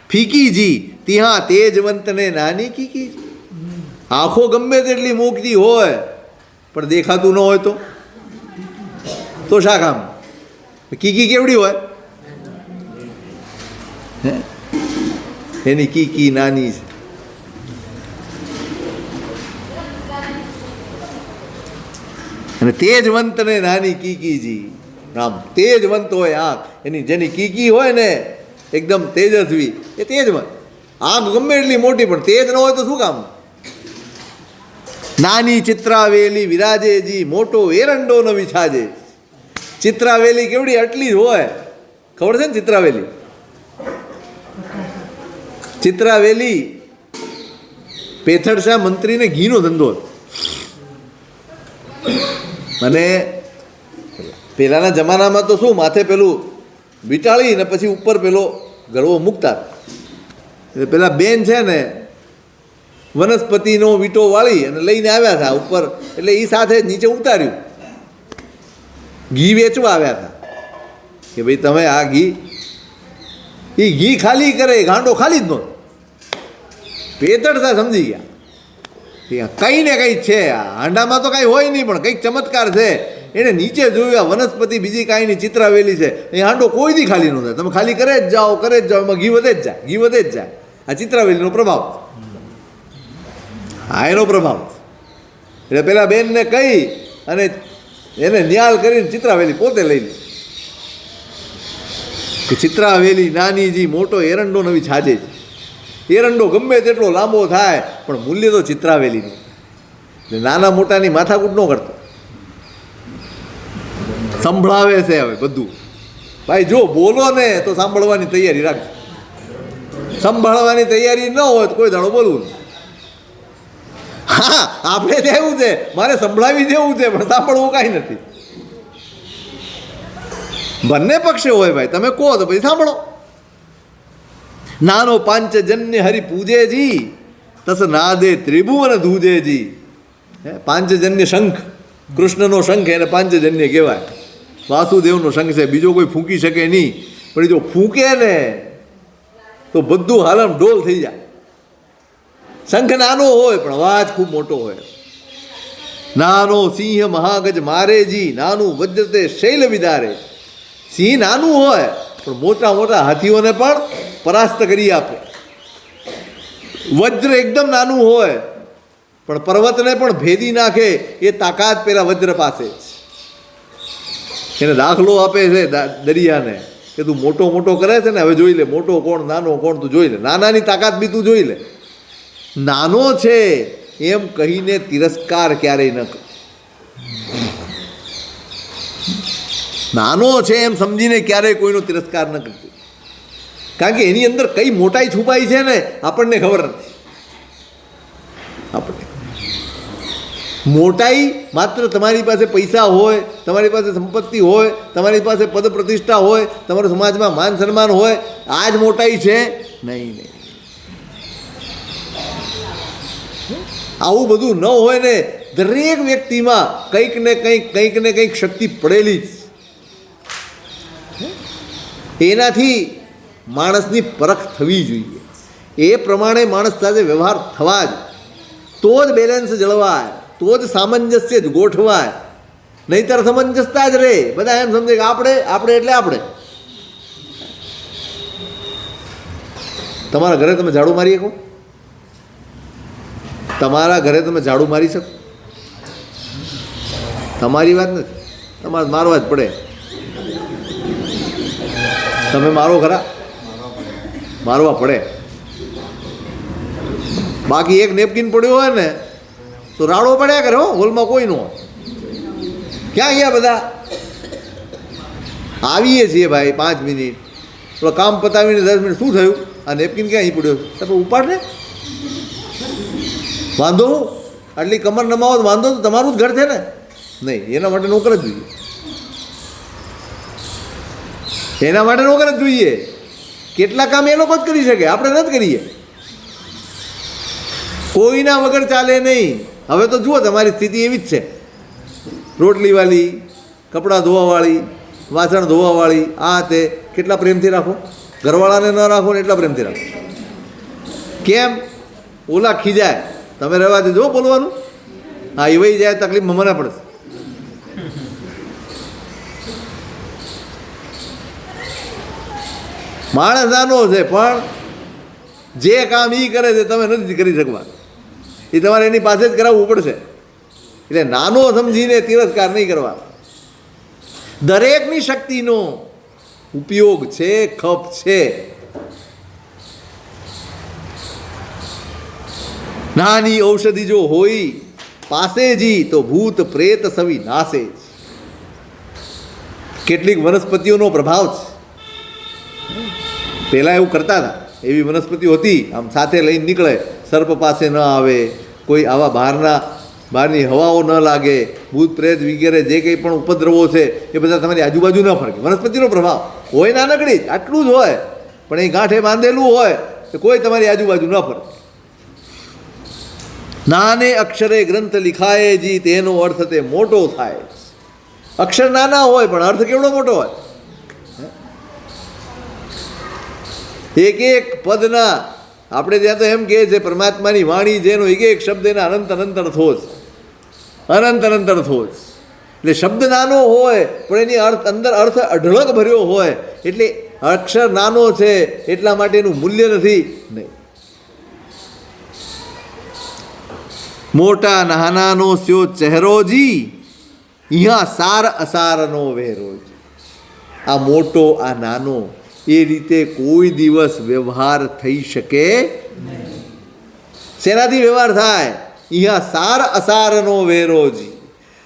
ફીકીજી, ત્યાં તેજવંતને નાની કીકી. આંખો ગમે તેટલી મોકતી હોય, પણ દેખાતું ન હોય તો શા કામ? કીકી કેવડી હોય? એની કીકી નાની છે. અને તેજવંતને નાની કીકીજી. આમ તેજવંત હોય આંખ એની, જેની કીકી હોય ને એકદમ તેજસ્વી, એ તેજવંત. આંખ ગમે એટલી મોટી, પણ તેજ ન હોય તો શું કામ? નાની ચિત્રાવેલી વિરાજેજી, મોટો એરંડો ન વિછાજે. ચિત્રાવેલી કેવડી? આટલી જ હોય. ખબર છે ને ચિત્રાવેલી? ચિત્રાવેલી પેથડ શાહ મંત્રીને ઘીનો ધંધો. અને પહેલાંના જમાનામાં તો શું, માથે પેલું વીંટાળી ને પછી ઉપર પેલો ગળવો મૂકતા. એટલે પેલા બેન છે ને વનસ્પતિનો વીંટો વાળી અને લઈને આવ્યા હતા ઉપર, એટલે એ સાથે જ નીચે ઉતાર્યું. ઘી વેચવા આવ્યા હતા કે ભાઈ તમે આ ઘી, એ ઘી ખાલી કરે, ગાંડો ખાલી જ નહોતો. પેતડતા સમજી ગયા કંઈ ને કંઈ છે આ હાંડામાં, તો કાંઈ હોય નહીં, પણ કંઈક ચમત્કાર છે. એણે નીચે જોયું આ વનસ્પતિ બીજી કાંઈ નહીં, ચિત્રાવેલી છે. એ હાંડો કોઈ દી ખાલી ન થાય, તમે ખાલી કરે જ જાઓ, એમાં ઘી વધે જ જાય. આ ચિત્રાવેલીનો પ્રભાવ. હા, એનો પ્રભાવ. એટલે પેલા બેનને કહી અને એને ન્યાલ કરીને ચિત્રાવેલી પોતે લઈ લે કે ચિત્રાવેલી નાનીજી, મોટો એરંડો નવી છાજે. એરંડો ગમે તેટલો લાંબો થાય પણ મૂલ્ય તો ચિતરાવેલી નહીં. નાના મોટાની માથાકૂટ ન કરતો, સંભળાવે છે હવે બધું. ભાઈ જો બોલો ને તો સાંભળવાની તૈયારી રાખજો, સંભાળવાની તૈયારી ન હોય તો કોઈ દાડો બોલવું નહીં. હા, આપણે ત્યાં એવું છે, મારે સંભળાવી દેવું છે પણ સાંભળવું કાંઈ નથી. બંને પક્ષે હોય ભાઈ, તમે કહો તો પછી સાંભળો. નાનો પાંચજન્ય હરિ પૂજેજી તસ નાદે ત્રિભુવન ધૂજેજી. પાંચજન્ય શંખ, કૃષ્ણનો શંખ એને પાંચજન્ય કહેવાય. વાસુદેવનો શંખ છે, બીજો કોઈ ફૂંકી શકે નહીં. પણ જો ફૂંકે ને તો બધું હાલમ ઢોલ થઈ જાય. શંખ નાનો હોય પણ અવાજ ખૂબ મોટો હોય. નાનો સિંહ મહાગજ મારેજી, નાનું વજ્રતે શૈલ વિદારે. સિંહ નાનું હોય પણ મોટા મોટા હાથીઓને પણ પરાસ્ત કરી આપે. વજ્ર એકદમ નાનું હોય પણ પર્વતને પણ ભેદી નાખે એ તાકાત પેલા વજ્ર પાસે છે. એને દાખલો આપે છે દરિયાને કે તું મોટો મોટો કરે છે ને, હવે જોઈ લે મોટો કોણ નાનો કોણ, તું જોઈ લે. નાનાની તાકાત બી તું જોઈ લે. નાનો છે એમ કહીને તિરસ્કાર ક્યારેય ન કર. નાનો છે એમ સમજીને ક્યારેય કોઈનો તિરસ્કાર ન કરતો, કારણ કે એની અંદર કઈ મોટાઈ છુપાઈ છે ને આપણને ખબર નથી. આપણને મોટાઈ માત્ર તમારી પાસે પૈસા હોય, તમારી પાસે સંપત્તિ હોય, તમારી પાસે પદ પ્રતિષ્ઠા હોય, તમારા સમાજમાં માન સન્માન હોય, આ જ મોટાઈ છે નહીં. નહીં, આવું બધું ન હોય ને. દરેક વ્યક્તિમાં કંઈક ને કંઈક શક્તિ પડેલી જ. એનાથી માણસની પરખ થવી જોઈએ, એ પ્રમાણે માણસ સાથે વ્યવહાર થવા જ, તો જ બેલેન્સ જળવાય, તો જ સામંજસ્ય જ ગોઠવાય. નહીંતર સમંજસતા જ રહે. બધા એમ સમજે કે આપણે એટલે આપણે. તમારા ઘરે તમે ઝાડુ મારી શકો? તમારા ઘરે તમે ઝાડુ મારી શકો? તમારી વાત નથી, તમારે મારવા જ પડે. તમે મારો ખરા? મારવા પડે. બાકી એક નેપકિન પડ્યો હોય ને તો રાડો પડ્યા કરે. હો, હોલમાં કોઈ ન હોય. ક્યાં ગયા બધા? આવીએ છીએ ભાઈ 5 મિનિટ, થોડું કામ પતાવીને 10 મિનિટ. શું થયું? આ નેપકિન ક્યાં અહીં પડ્યો? તમે ઉપાડ ને. વાંધો આટલી કમર નમાવો તો વાંધો તો તમારું જ ઘર છે ને. નહીં, એના માટે નોકર જ જોઈએ. એના માટે નોકર જ જોઈએ. કેટલા કામ એ લોકો જ કરી શકે, આપણે નથી કરીએ. કોઈના વગર ચાલે નહીં. હવે તો જુઓ તમારી સ્થિતિ એવી જ છે. રોટલીવાળી, કપડાં ધોવાવાળી, વાસણ ધોવાવાળી, આ તે કેટલા પ્રેમથી રાખો. ઘરવાળાને ન રાખો ને એટલા પ્રેમથી રાખો. કેમ? ઓલા ખીજાય, તમે રહેવા દેજો બોલવાનું. હા, એ વહી જાય તકલીફ મને પડશે. માણસ નાનો છે પણ જે કામ એ કરે છે તમે નથી કરી શકવા. એ તમારે એની પાસે જ કરાવવું પડશે. એટલે નાનો સમજીને તિરસ્કાર નહીં કરવા. દરેકની શક્તિનો ઉપયોગ છે, ખપ છે. નાની ઔષધિ જો હોય પાસેજી તો ભૂત પ્રેત સવી નાશે. કેટલીક વનસ્પતિઓનો પ્રભાવ છે. પહેલાં એવું કરતા હતા, એવી વનસ્પતિઓ હતી, આમ સાથે લઈને નીકળે, સર્પ પાસે ન આવે, કોઈ આવા બહારની હવાઓ ન લાગે, ભૂત પ્રેત વગેરે જે કંઈ પણ ઉપદ્રવો છે એ બધા તમારી આજુબાજુ ન ફરકે. વનસ્પતિનો પ્રભાવ હોય નાનકડી જ, આટલું જ હોય, પણ એ ગાંઠે બાંધેલું હોય તો કોઈ તમારી આજુબાજુ ન ફરકે. નાને અક્ષરે ગ્રંથ લિખાય જી, તેનો અર્થ તે મોટો થાય. અક્ષર નાના હોય પણ અર્થ કેવડો મોટો હોય. એક એક પદના, આપણે ત્યાં તો એમ કહે છે પરમાત્માની વાણી જેનો એક એક શબ્દ એના અનંત અનંત અર્થો જ, અનંત અનંત અર્થો જ. એટલે શબ્દ નાનો હોય પણ એની અંદર અર્થ અઢળક ભર્યો હોય. એટલે અક્ષર નાનો છે એટલા માટે એનું મૂલ્ય નથી. નહીં, મોટા નાનાનો સ્યો ચહેરોજી, અહીંયા સાર અસારનો વેરોજ. આ મોટો આ નાનો એ રીતે કોઈ દિવસ વ્યવહાર થઈ શકે શેનાથી વ્યવહાર થાય? અહીંયા સાર અસારનો વેરોજી.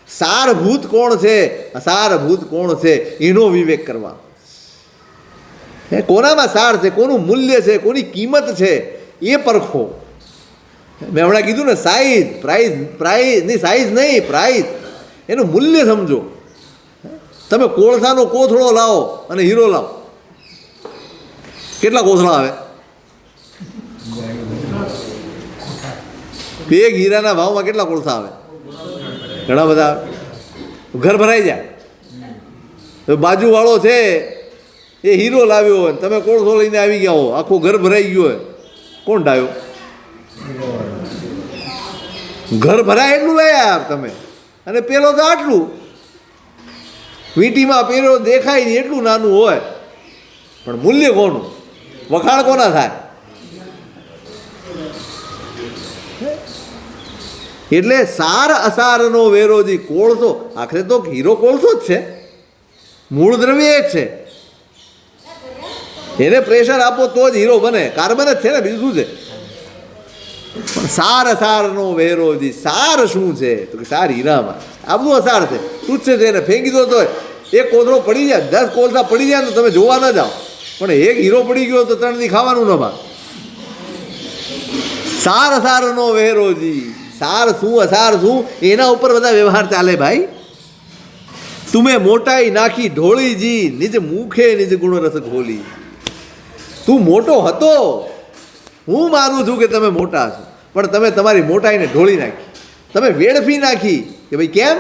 સારભૂત કોણ છે, અસારભૂત કોણ છે, એનો વિવેક કરવા. કોનામાં સાર છે, કોનું મૂલ્ય છે, કોની કિંમત છે, એ પરખો. મેં હમણાં કીધું ને, સાઈઝ પ્રાઇઝની સાઈઝ નહીં, પ્રાઇઝ, એનું મૂલ્ય સમજો. તમે કોળસાનો કોથળો લાવો અને હીરો લાવો, કેટલા કોથળા આવે? એક હીરાના ભાવમાં કેટલા કોળસા આવે? ઘણા બધા આવે. ઘર ભરાઈ જાય. બાજુવાળો છે એ હીરો લાવ્યો હોય, તમે કોળસો લઈને આવી ગયા હો, આખું ઘર ભરાઈ ગયું હોય, કોણ ડાયો? ઘર ભરાય એટલું લઈ આવ્યા તમે, અને પેલો તો આટલું વીંટીમાં પેલો દેખાય નહીં એટલું નાનું હોય, પણ મૂલ્ય કોનું? વખાણ કોના થાય? એટલે સાર અસારનો વેરોજી. કોળસો આખરે તો હીરો કોળસો જ છે, મૂળ દ્રવ્ય એ જ છે. એને પ્રેશર આપો તો જ હીરો બને, કાર્બન જ છે ને, બીજું શું છે? પણ સાર અસારનો વેરોજી. સાર શું છે? તો કે સાર હીરામાં. આ બધું અસાર છે, તુચ્છ છે. એને ફેંકી દો તો એક કોથળો પડી જાય, 10 કોલસા પડી જાય ને તમે જોવા ન જાઓ, પણ એક હીરો પડી ગયો તો 3 દી ખાવાનું ન ભાગ. સાર અસારનો વેરોજી. સાર શું, અસાર શું, એના ઉપર બધા વ્યવહાર ચાલે ભાઈ. તુમે મોટાઈ નાખી ઢોળીજી, નિજ મુખે નિજ ગુણ રસ ઘોલી. તું મોટો હતો, હું માનું છું કે તમે મોટા છો, પણ તમે તમારી મોટાઈને ઢોળી નાખી, તમે વેડફી નાખી. કે ભાઈ કેમ?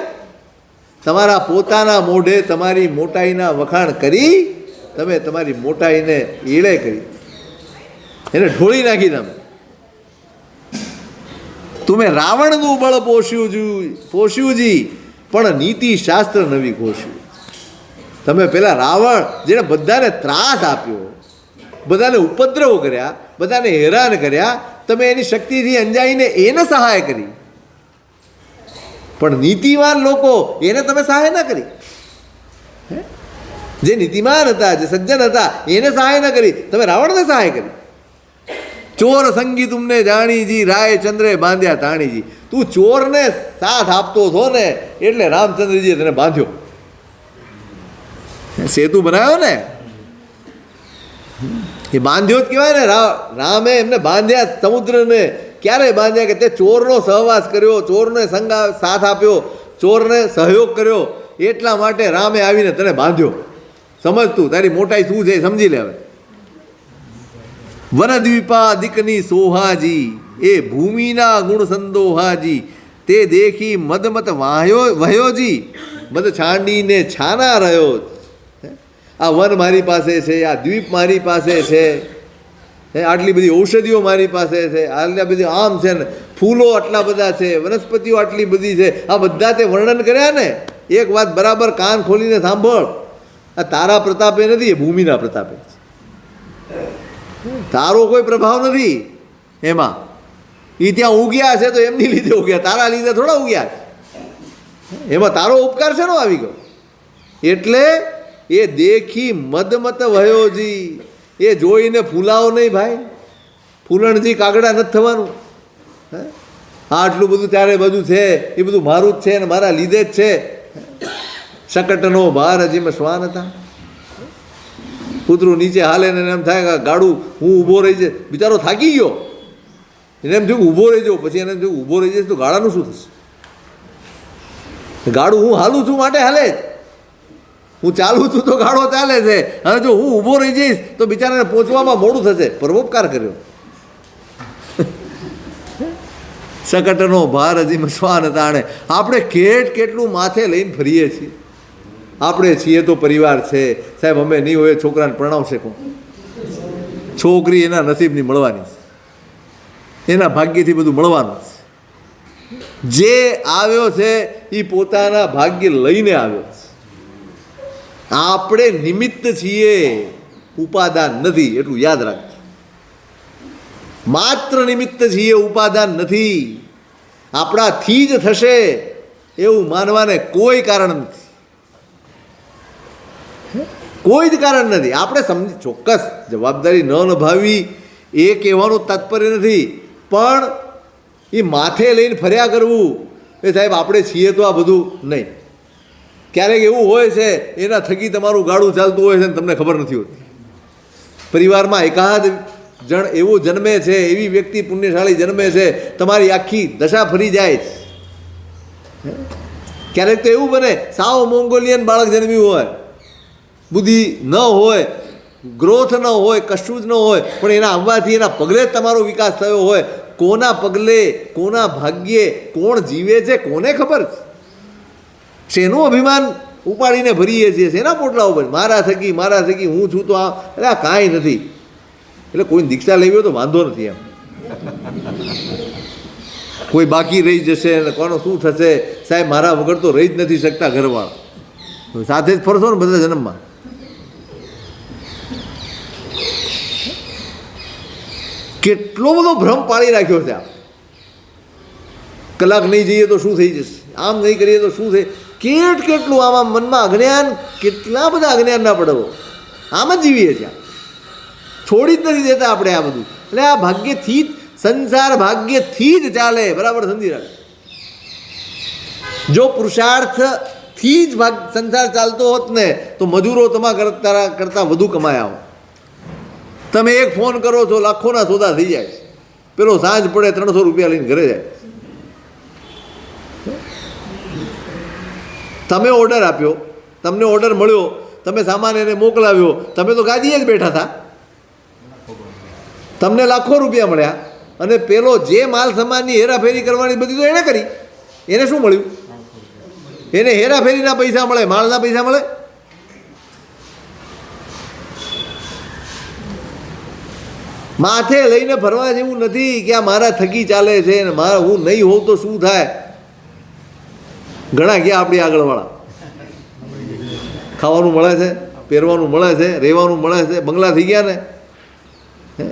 તમારા પોતાના મોઢે તમારી મોટાઈના વખાણ કરી, તમે તમારી મોટાઈને એળે કરી, એને ઢોળી નાખી. તમે રાવણનું બળ પોષ્યુંજી, પણ નીતિ શાસ્ત્ર નવી ઘોષ્યું. તમે પેલા રાવણ, જેને બધાને ત્રાસ આપ્યો, બધાને ઉપદ્રવ કર્યા, બધાને હેરાન કર્યા, તમે એની શક્તિથી અંજાઈને એને સહાય કરી, પણ નીતિવાન લોકો એને તમે સહાય ના કરી. જે નીતિમાન હતા, જે સજ્જન હતા, એને સહાય ના કરી, તમે રાવણને સહાય કરી. ચોર સંગી તુમને જાણીજી, રાય ચંદ્રે બાંધ્યા તાણીજી. તું ચોરને સાથ આપતો હતો ને, એટલે રામચંદ્રજીએ તને બાંધ્યો, સેતુ બનાવ્યો ને, એ બાંધ્યો જ કહેવાય ને. રામે એમને બાંધ્યા, સમુદ્રને ક્યારે બાંધ્યા? કે તે ચોરનો સહવાસ કર્યો, ચોરને સાથ આપ્યો, ચોરને સહયોગ કર્યો, એટલા માટે રામે આવીને તને બાંધ્યો. સમજ તું, તારી મોટાઈ શું છે સમજી લે. હવે વનદ્વીપાદિકની સોહાજી, એ ભૂમિના ગુણ સંદોહાજી, તે દેખી મદમત વહ્યોજી, મદ છાંડીને છાના રહ્યો. આ વન મારી પાસે છે, આ દ્વીપ મારી પાસે છે, આટલી બધી ઔષધિઓ મારી પાસે છે, આટલા બધી આમ છે ને, ફૂલો આટલા બધા છે, વનસ્પતિઓ આટલી બધી છે, આ બધા તે વર્ણન કર્યા ને. એક વાત બરાબર કાન ખોલીને સાંભળ, આ તારા પ્રતાપે નથી, એ ભૂમિના પ્રતાપે. તારો કોઈ પ્રભાવ નથી એમાં. એ ત્યાં ઉગ્યા છે તો એમની લીધે ઉગ્યા, તારા લીધે થોડા ઉગ્યા. એમાં તારો ઉપકાર છે નો આવી ગયો. એટલે એ દેખી મદમત વયોજી, એ જોઈને ફૂલાવો નહીં ભાઈ. ફૂલણજી કાગડા નથી થવાનું. આટલું બધું ત્યારે બધું છે, એ બધું મારું જ છે ને મારા લીધે જ છે. શકટનો ભાર હજીમાં શ્વાન હતા. કૂતરું નીચે હાલે ને એમ થાય કે ગાડું હું ઊભો રહી જાય. બિચારો થાકી ગયો, એને એમ થયું ઊભો રહી જાઉં, પછી એને એમ થયું ઊભો રહી જઈશ તો ગાડાનું શું થશે? ગાડું હું હાલું છું માટે હાલે જ, હું ચાલું છું તો ગાડો ચાલે છે. હવે જો હું ઊભો રહી જઈશ તો બિચારાને પહોંચવામાં મોડું થશે. પરોપકાર કર્યો. શકટનો ભાર હજી શ્વાન તાણે. આપણે કેટલું માથે લઈને ફરીએ છીએ. આપણે છીએ તો પરિવાર છે સાહેબ, અમે નહીં હોય છોકરાને પ્રણાવશે કોણ? છોકરી એના નસીબની મળવાની છે, એના ભાગ્યથી બધું મળવાનું છે. જે આવ્યો છે એ પોતાના ભાગ્ય લઈને આવ્યો છે. આપણે નિમિત્ત છીએ, ઉપાદાન નથી, એટલું યાદ રાખજો. માત્ર નિમિત્ત છીએ, ઉપાદાન નથી. આપણાથી જ થશે એવું માનવાને કોઈ કારણ નથી, કોઈ જ કારણ નથી. આપણે ચોક્કસ જવાબદારી ન નિભાવવી એ કહેવાનું તાત્પર્ય નથી, પણ એ માથે લઈને ફર્યા કરવું એ સાહેબ આપણે છીએ તો આ બધું નહીં. ક્યારેક એવું હોય છે એના થકી તમારું ગાડું ચાલતું હોય છે ને તમને ખબર નથી હોતી. પરિવારમાં એકાદ જણ એવું જન્મે છે, એવી વ્યક્તિ પુણ્યશાળી જન્મે છે, તમારી આખી દશા ફરી જાય. ક્યારેક તો એવું બને સાવ મોંગોલિયન બાળક જન્મ્યું હોય, બુદ્ધિ ન હોય, ગ્રોથ ન હોય, કશું જ ન હોય, પણ એના આવવાથી એના પગલે જ તમારો વિકાસ થયો હોય. કોના પગલે, કોના ભાગ્યે, કોણ જીવે છે કોને ખબર છે. શેનું અભિમાન ઉપાડીને ભરીએ છીએ, શેના પોટલા ઉપર મારા થકી હું છું તો આ, એટલે આ કાંઈ નથી. એટલે કોઈ દીક્ષા લેવી હોય તો વાંધો નથી. એમ કોઈ બાકી રહી જશે અને કોનો શું થશે, સાહેબ મારા વગર તો રહી જ નથી શકતા ઘરવાળા, સાથે જ ફરશો ને બધા જન્મમાં. કેટલો બધો ભ્રમ પાડી રાખ્યો છે. આ કલાક નહીં જઈએ તો શું થઈ જશે, આમ નહીં કરીએ તો શું થઈ, કેટલું આમાં મનમાં અજ્ઞાન, કેટલા બધા અજ્ઞાનના પડવો. આમ જ જીવીએ છીએ, છોડી જ નથી દેતા આપણે આ બધું. એટલે આ ભાગ્યથી જ સંસાર ભાગ્યથી જ ચાલે, બરાબર સમજી રાખો. જો પુરુષાર્થથી જ સંસાર ચાલતો હોત ને તો મજૂરો તમારા કરતાં વધુ કમાયા હોત. તમે એક ફોન કરો છો, લાખોના સોદા થઈ જાય. પેલો સાંજ પડે 300 રૂપિયા લઈને ઘરે જાય. તમે ઓર્ડર આપ્યો, તમને ઓર્ડર મળ્યો, તમે સામાન એને મોકલાવ્યો, તમે તો ગાદીએ જ બેઠા હતા, તમને લાખો રૂપિયા મળ્યા, અને પેલો જે માલ સામાનની હેરાફેરી કરવાની બધી તો એણે કરી, એને શું મળ્યું? એને હેરાફેરીના પૈસા મળે, માલના પૈસા મળે. માથે લઈને ફરવા જેવું નથી કે આ મારા થકી ચાલે છે ને મારા હું નહીં હોઉં તો શું થાય. ઘણા ગયા આપણી આગળવાળા, ખાવાનું મળે છે, પહેરવાનું મળે છે, રહેવાનું મળે છે, બંગલા થઈ ગયા ને.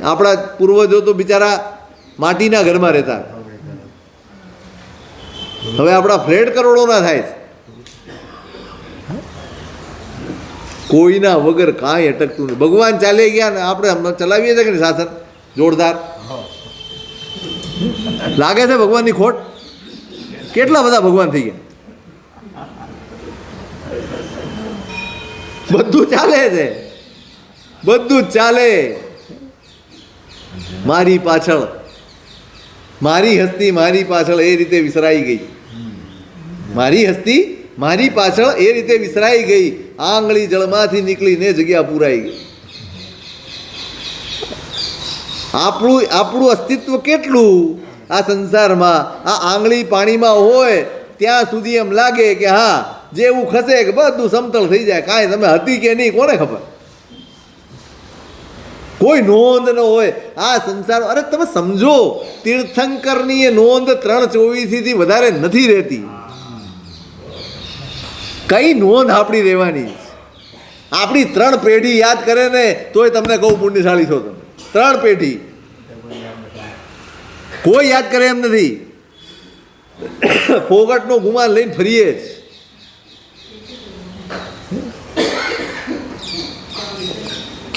આપણા પૂર્વજો તો બિચારા માટીના ઘરમાં રહેતા, હવે આપણા ફ્લેટ કરોડોના થાય છે. કોઈના વગર કાંઈ અટકતું નહીં. ભગવાન ચાલે ગયા ને આપણે ચલાવીએ છીએ કે નહીં શાસન જોરદાર. લાગે છે ભગવાનની ખોટ? કેટલા બધા ભગવાન થઈ ગયા, બધું ચાલે છે, બધું જ ચાલે. મારી પાછળ, મારી હસ્તી મારી પાછળ એ રીતે વિસરાઈ ગઈ, મારી હસ્તી મારી પાછળ એ રીતે વિસરાઈ ગઈ. આંગળી જળમાંથી નીકળીને જગ્યા પૂરાઈ ગઈ. આપણું અસ્તિત્વ કેટલું આ સંસારમાં, આ આંગળી પાણીમાં હોય ત્યાં સુધી એમ લાગે કે હા જેવું ખસે કે બધું સમતળ થઈ જાય. કાંઈ તમે હતી કે નહીં કોને ખબર, કોઈ નોંધ ન હોય આ સંસાર. અરે તમે સમજો, તીર્થંકરની એ નોંધ 3:24 વધારે નથી રહેતી. કઈ નોંધ આપણી રહેવાની? આપણી 3 પેઢી યાદ કરે ને તોય તમને કહું પુણ્યશાળી છો તમે. 3 પેઢી કોઈ યાદ કરે એમ નથી. ફોગટનો ગુમાન લઈને ફરીએ જ.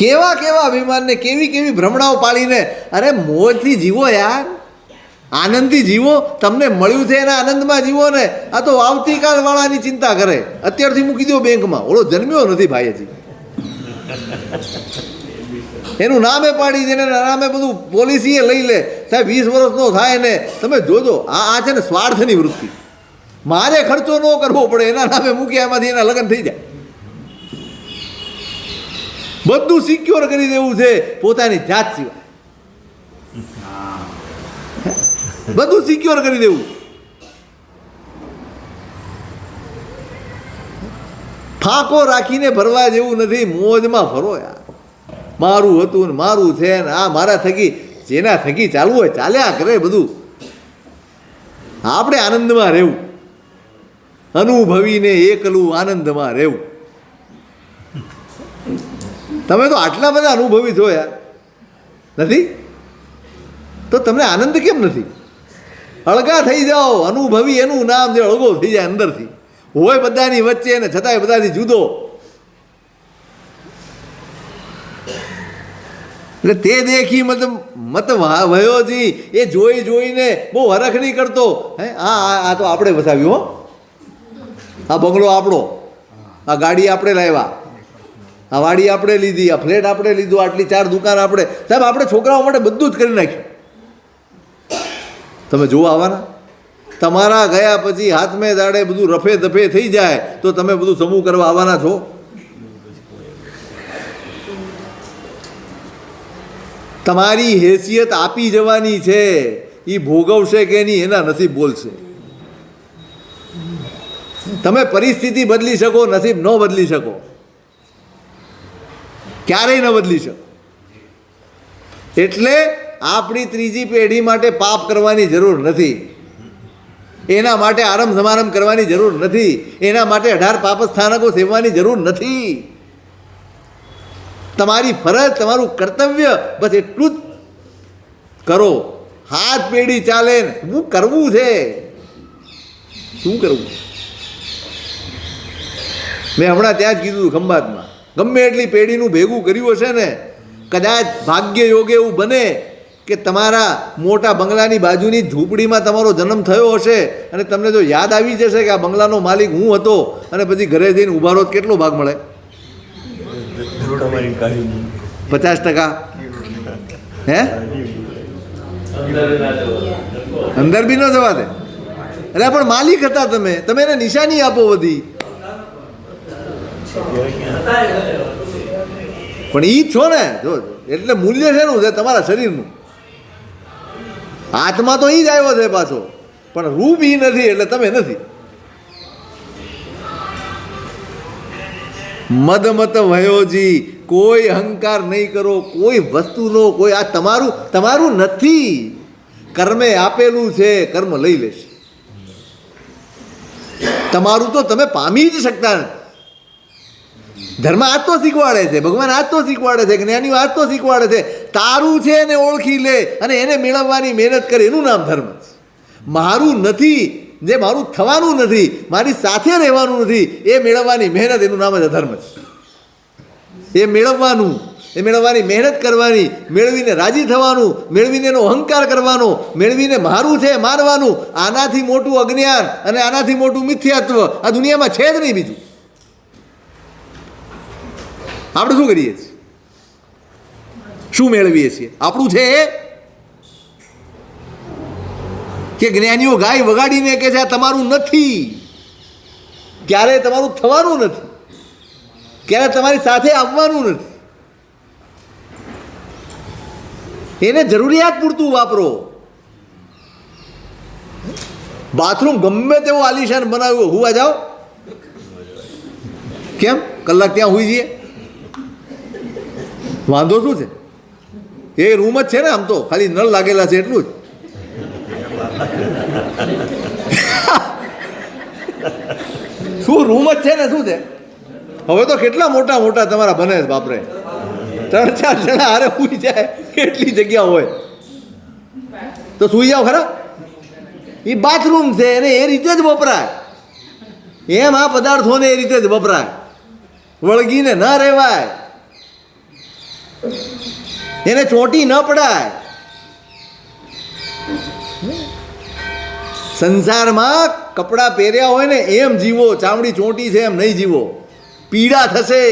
કેવા કેવા અભિમાનને કેવી ભ્રમણાઓ પાડીને, અરે મોજથી જીવો યાર, આનંદથી જીવો. તમને મળ્યું છે એના આનંદમાં જીવો ને. આ તો આવતીકાલ વાળાની ચિંતા કરે. અત્યારથી મૂકી દો બેંકમાં, ઓલો જન્મ્યો નથી ભાઈ હજી, એનું નામે પાડી દે, એના નામે બધું પોલિસીએ લઈ લે. સાહેબ 20 વર્ષનો થાય ને તમે જોજો, આ છે ને સ્વાર્થની વૃત્તિ. મારે ખર્ચો ન કરવો પડે, એના નામે મૂક્યા, એમાંથી એના લગ્ન થઈ જાય. બધું સિક્યોર કરી દેવું છે પોતાની જાત સિવાય, બધું સિક્યોર કરી દેવું. ફાંકો રાખીને ભરવા જેવું નથી. મોજમાં ફરો યાર. મારું હતું ને મારું છે ને આ મારા થકી, જેના થકી ચાલવું હોય ચાલ્યા કરે બધું. આપણે આનંદમાં રહેવું, અનુભવીને એકલું આનંદમાં રહેવું. તમે તો આટલા બધા અનુભવી છો યાર, નથી તો તમને આનંદ કેમ નથી? અળગા થઈ જાઓ, અનુભવી એનું નામ જે અળગો થઈ જાય અંદરથી. હોય બધાની વચ્ચે ને છતાંય બધાથી જુદો. એટલે તે દેખી મત વયોજી, એ જોઈ જોઈને બહુ હરખ નહીં કરતો. હે આ તો આપણે વસાવ્યું હો, આ બંગલો આપણો, આ ગાડી આપણે લાવ્યા, આ વાડી આપણે લીધી, આ ફ્લેટ આપણે લીધું, આટલી 4 દુકાન આપણે. સાહેબ આપણે છોકરાઓ માટે બધું જ કરી નાખ્યું. તમે જોવા આવવાના? તમારા ગયા પછી હાથમે દાડે બધું રફે દફે થઈ જાય તો તમે બધું સમૂહ કરવા આવવાના છો? તમારી હેસિયત આપી જવાની છે, એ ભોગવશે કે નહીં એના નસીબ બોલશે. તમે પરિસ્થિતિ બદલી શકો, નસીબ ન બદલી શકો, ક્યારેય ન બદલી શકો. એટલે આપણી ત્રીજી પેઢી માટે પાપ કરવાની જરૂર નથી, એના માટે આરંભ સમારંભ કરવાની જરૂર નથી, એના માટે 18 પાપ સ્થાનકો સેવવાની જરૂર નથી. તમારી ફરજ, તમારું કર્તવ્ય બસ એટલું જ કરો. હાથ પેઢી ચાલે, શું કરવું છે, શું કરવું? મેં હમણાં ત્યાં જ કીધું ખંભાતમાં, ગમે એટલી પેઢીનું ભેગું કર્યું હશે ને, કદાચ ભાગ્ય યોગે એવું બને કે તમારા મોટા બંગલાની બાજુની ઝૂંપડીમાં તમારો જન્મ થયો હશે અને તમને જો યાદ આવી જશે કે આ બંગલાનો માલિક હું હતો, અને પછી ઘરે જઈને ઊભા રહો, કેટલો ભાગ મળે? 50%. હે અંદર બી ન જવા દે. એટલે પણ માલિક હતા તમે, તમે એને નિશાની આપો બધી. પણ ઈ જ છો ને, જો એટલે મૂલ્ય છે નું છે તમારા શરીરનું. આત્મા તો ઈ જ આવ્યો છે પાછો, પણ રૂપ ઈ નથી, એટલે તમે નથી. મદમત વયોજી, કોઈ અહંકાર નહીં કરો, કોઈ વસ્તુનો, કોઈ આ તમારું નથી. કર્મે આપેલું છે, કર્મ લઈ લેશે. તમારું તો તમે પામી જ શકતા નથી. ધર્મ આજ તો શીખવાડે છે, ભગવાન આજ તો શીખવાડે છે, જ્ઞાનીઓ આજ તો શીખવાડે છે. તારું છે એને ઓળખી લે અને એને મેળવવાની મહેનત કરે, એનું નામ ધર્મ છે. મારું નથી, જે મારું થવાનું નથી, મારી સાથે રહેવાનું નથી, એ મેળવવાની મહેનત, એનું નામ જ અધર્મ છે. એ મેળવવાનું, એ મેળવવાની મહેનત કરવાની, મેળવીને રાજી થવાનું, મેળવીને એનો અહંકાર કરવાનો, મેળવીને મારું છે મારવાનું, આનાથી મોટું અજ્ઞાન અને આનાથી મોટું મિથ્યાત્વ આ દુનિયામાં છે જ નહીં બીજું. આપણે શું કરીએ છીએ? શું મેળવીએ છીએ? આપણું છે એ કે જ્ઞાનીઓ ગાય વગાડીને કે છે આ તમારું નથી, ક્યારે તમારું થવાનું નથી, ક્યારે તમારી સાથે આવવાનું નથી. એને જરૂરિયાત પૂરતું વાપરો. બાથરૂમ ગમે તેવું આલિશાન બનાવ્યું, હુવા જાઓ. કેમ? કલાક ત્યાં હુઈ જઈએ, વાંધો શું છે? એ રૂમ જ છે ને, આમ તો ખાલી નળ લાગેલા છે એટલું જ. શું રૂમ જ છે ને, શું છે? હવે તો કેટલા મોટા મોટા તમારા બને બાપરે, 3-4 જણા હારે સુઈ જાય એટલી જગ્યા હોય તો સુઈ જાઓ ખરા. એ બાથરૂમ છે, એને એ રીતે જ વપરાય. એમ આ પદાર્થોને એ રીતે જ વપરાય, વળગીને ન રહેવાય, એને ચોંટી ન પડાય. સંસારમાં કપડાં પહેર્યા હોય ને એમ જીવો, ચામડી ચોંટી છે એમ નહીં જીવો. પીડા થશે,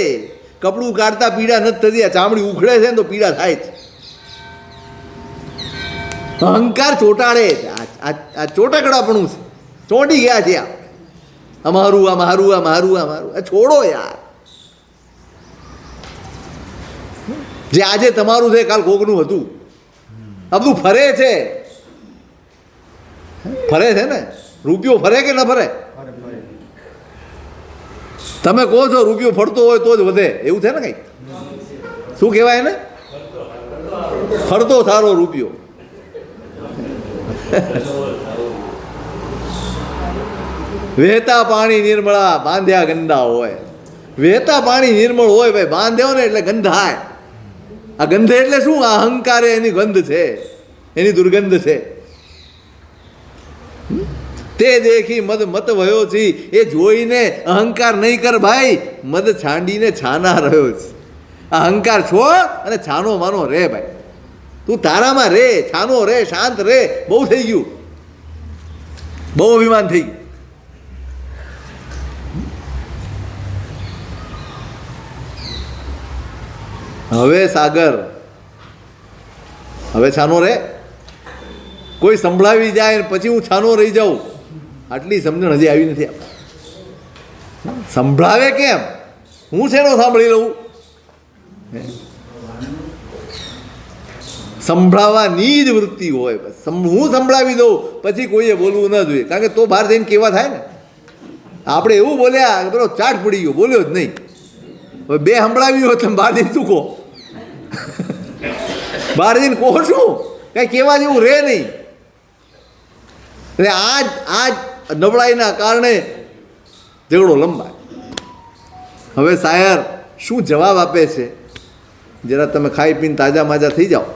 કપડું કાઢતા પીડા નથી થતી, આ ચામડી ઉખડે છે ને તો પીડા થાય છે. અહંકાર ચોંટાડે છે, આ ચોટકડાપણું છે, ચોંટી ગયા છે. આ મારું, આ મારું, આ મારું, આ મારું. છોડો યાર. જે આજે તમારું છે કાલ કોકનું હતું. આ બધું ફરે છે, ફરે છે ને. રૂપિયો ફરે કે ન ફરે? તમે કહો છો રૂપિયો ફરતો હોય તો જ વધે, એવું છે ને કંઈક. શું કહેવાય એને? ફરતો સારો રૂપિયો. વહેતા પાણી નિર્મળા, બાંધ્યા ગંદા હોય. વહેતા પાણી નિર્મળ હોય ભાઈ, બાંધ્યો ને એટલે ગંધાય. આ ગંધ એટલે શું? આ અહંકારે એની ગંધ છે, એની દુર્ગંધ છે. તે દેખી મદ મત વયો છી, એ જોઈને અહંકાર નહીં કર ભાઈ, મદ છાંડીને છાના રહ્યો છે. આ અહંકાર છોડ અને છાનો માનો રે ભાઈ. તું તારામાં રે, છાનો રે, શાંત રે. બહુ થઈ ગયું, બહુ અભિમાન થઈ ગયું. હવે સાગર, હવે છાનો રે. કોઈ સંભળાવી જાય ને પછી હું છાનો રહી જાઉં, આટલી સમજણ હજી આવી નથી. સંભળાવે કેમ? હું શેનો સાંભળી લઉં? સંભળાવવાની જ વૃત્તિ હોય. બસ હું સંભળાવી દઉં પછી કોઈએ બોલવું ન જોઈએ, કારણ કે તો બહાર જઈને કેવા થાય ને. આપણે એવું બોલ્યા કે પેલો ચાટ પડી ગયો, બોલ્યો જ નહીં. હવે બે સંભળાવી હોય તમે બહાર જઈને શું કહો? બહાર જઈને કહો શું? કાંઈ કહેવા જેવું રહે નહીં. એટલે આ જ નબળાઈના કારણે ઝઘડો લંબાય. હવે શાયર શું જવાબ આપે છે, જરા તમે ખાઈ પીને તાજા માજા થઈ જાઓ.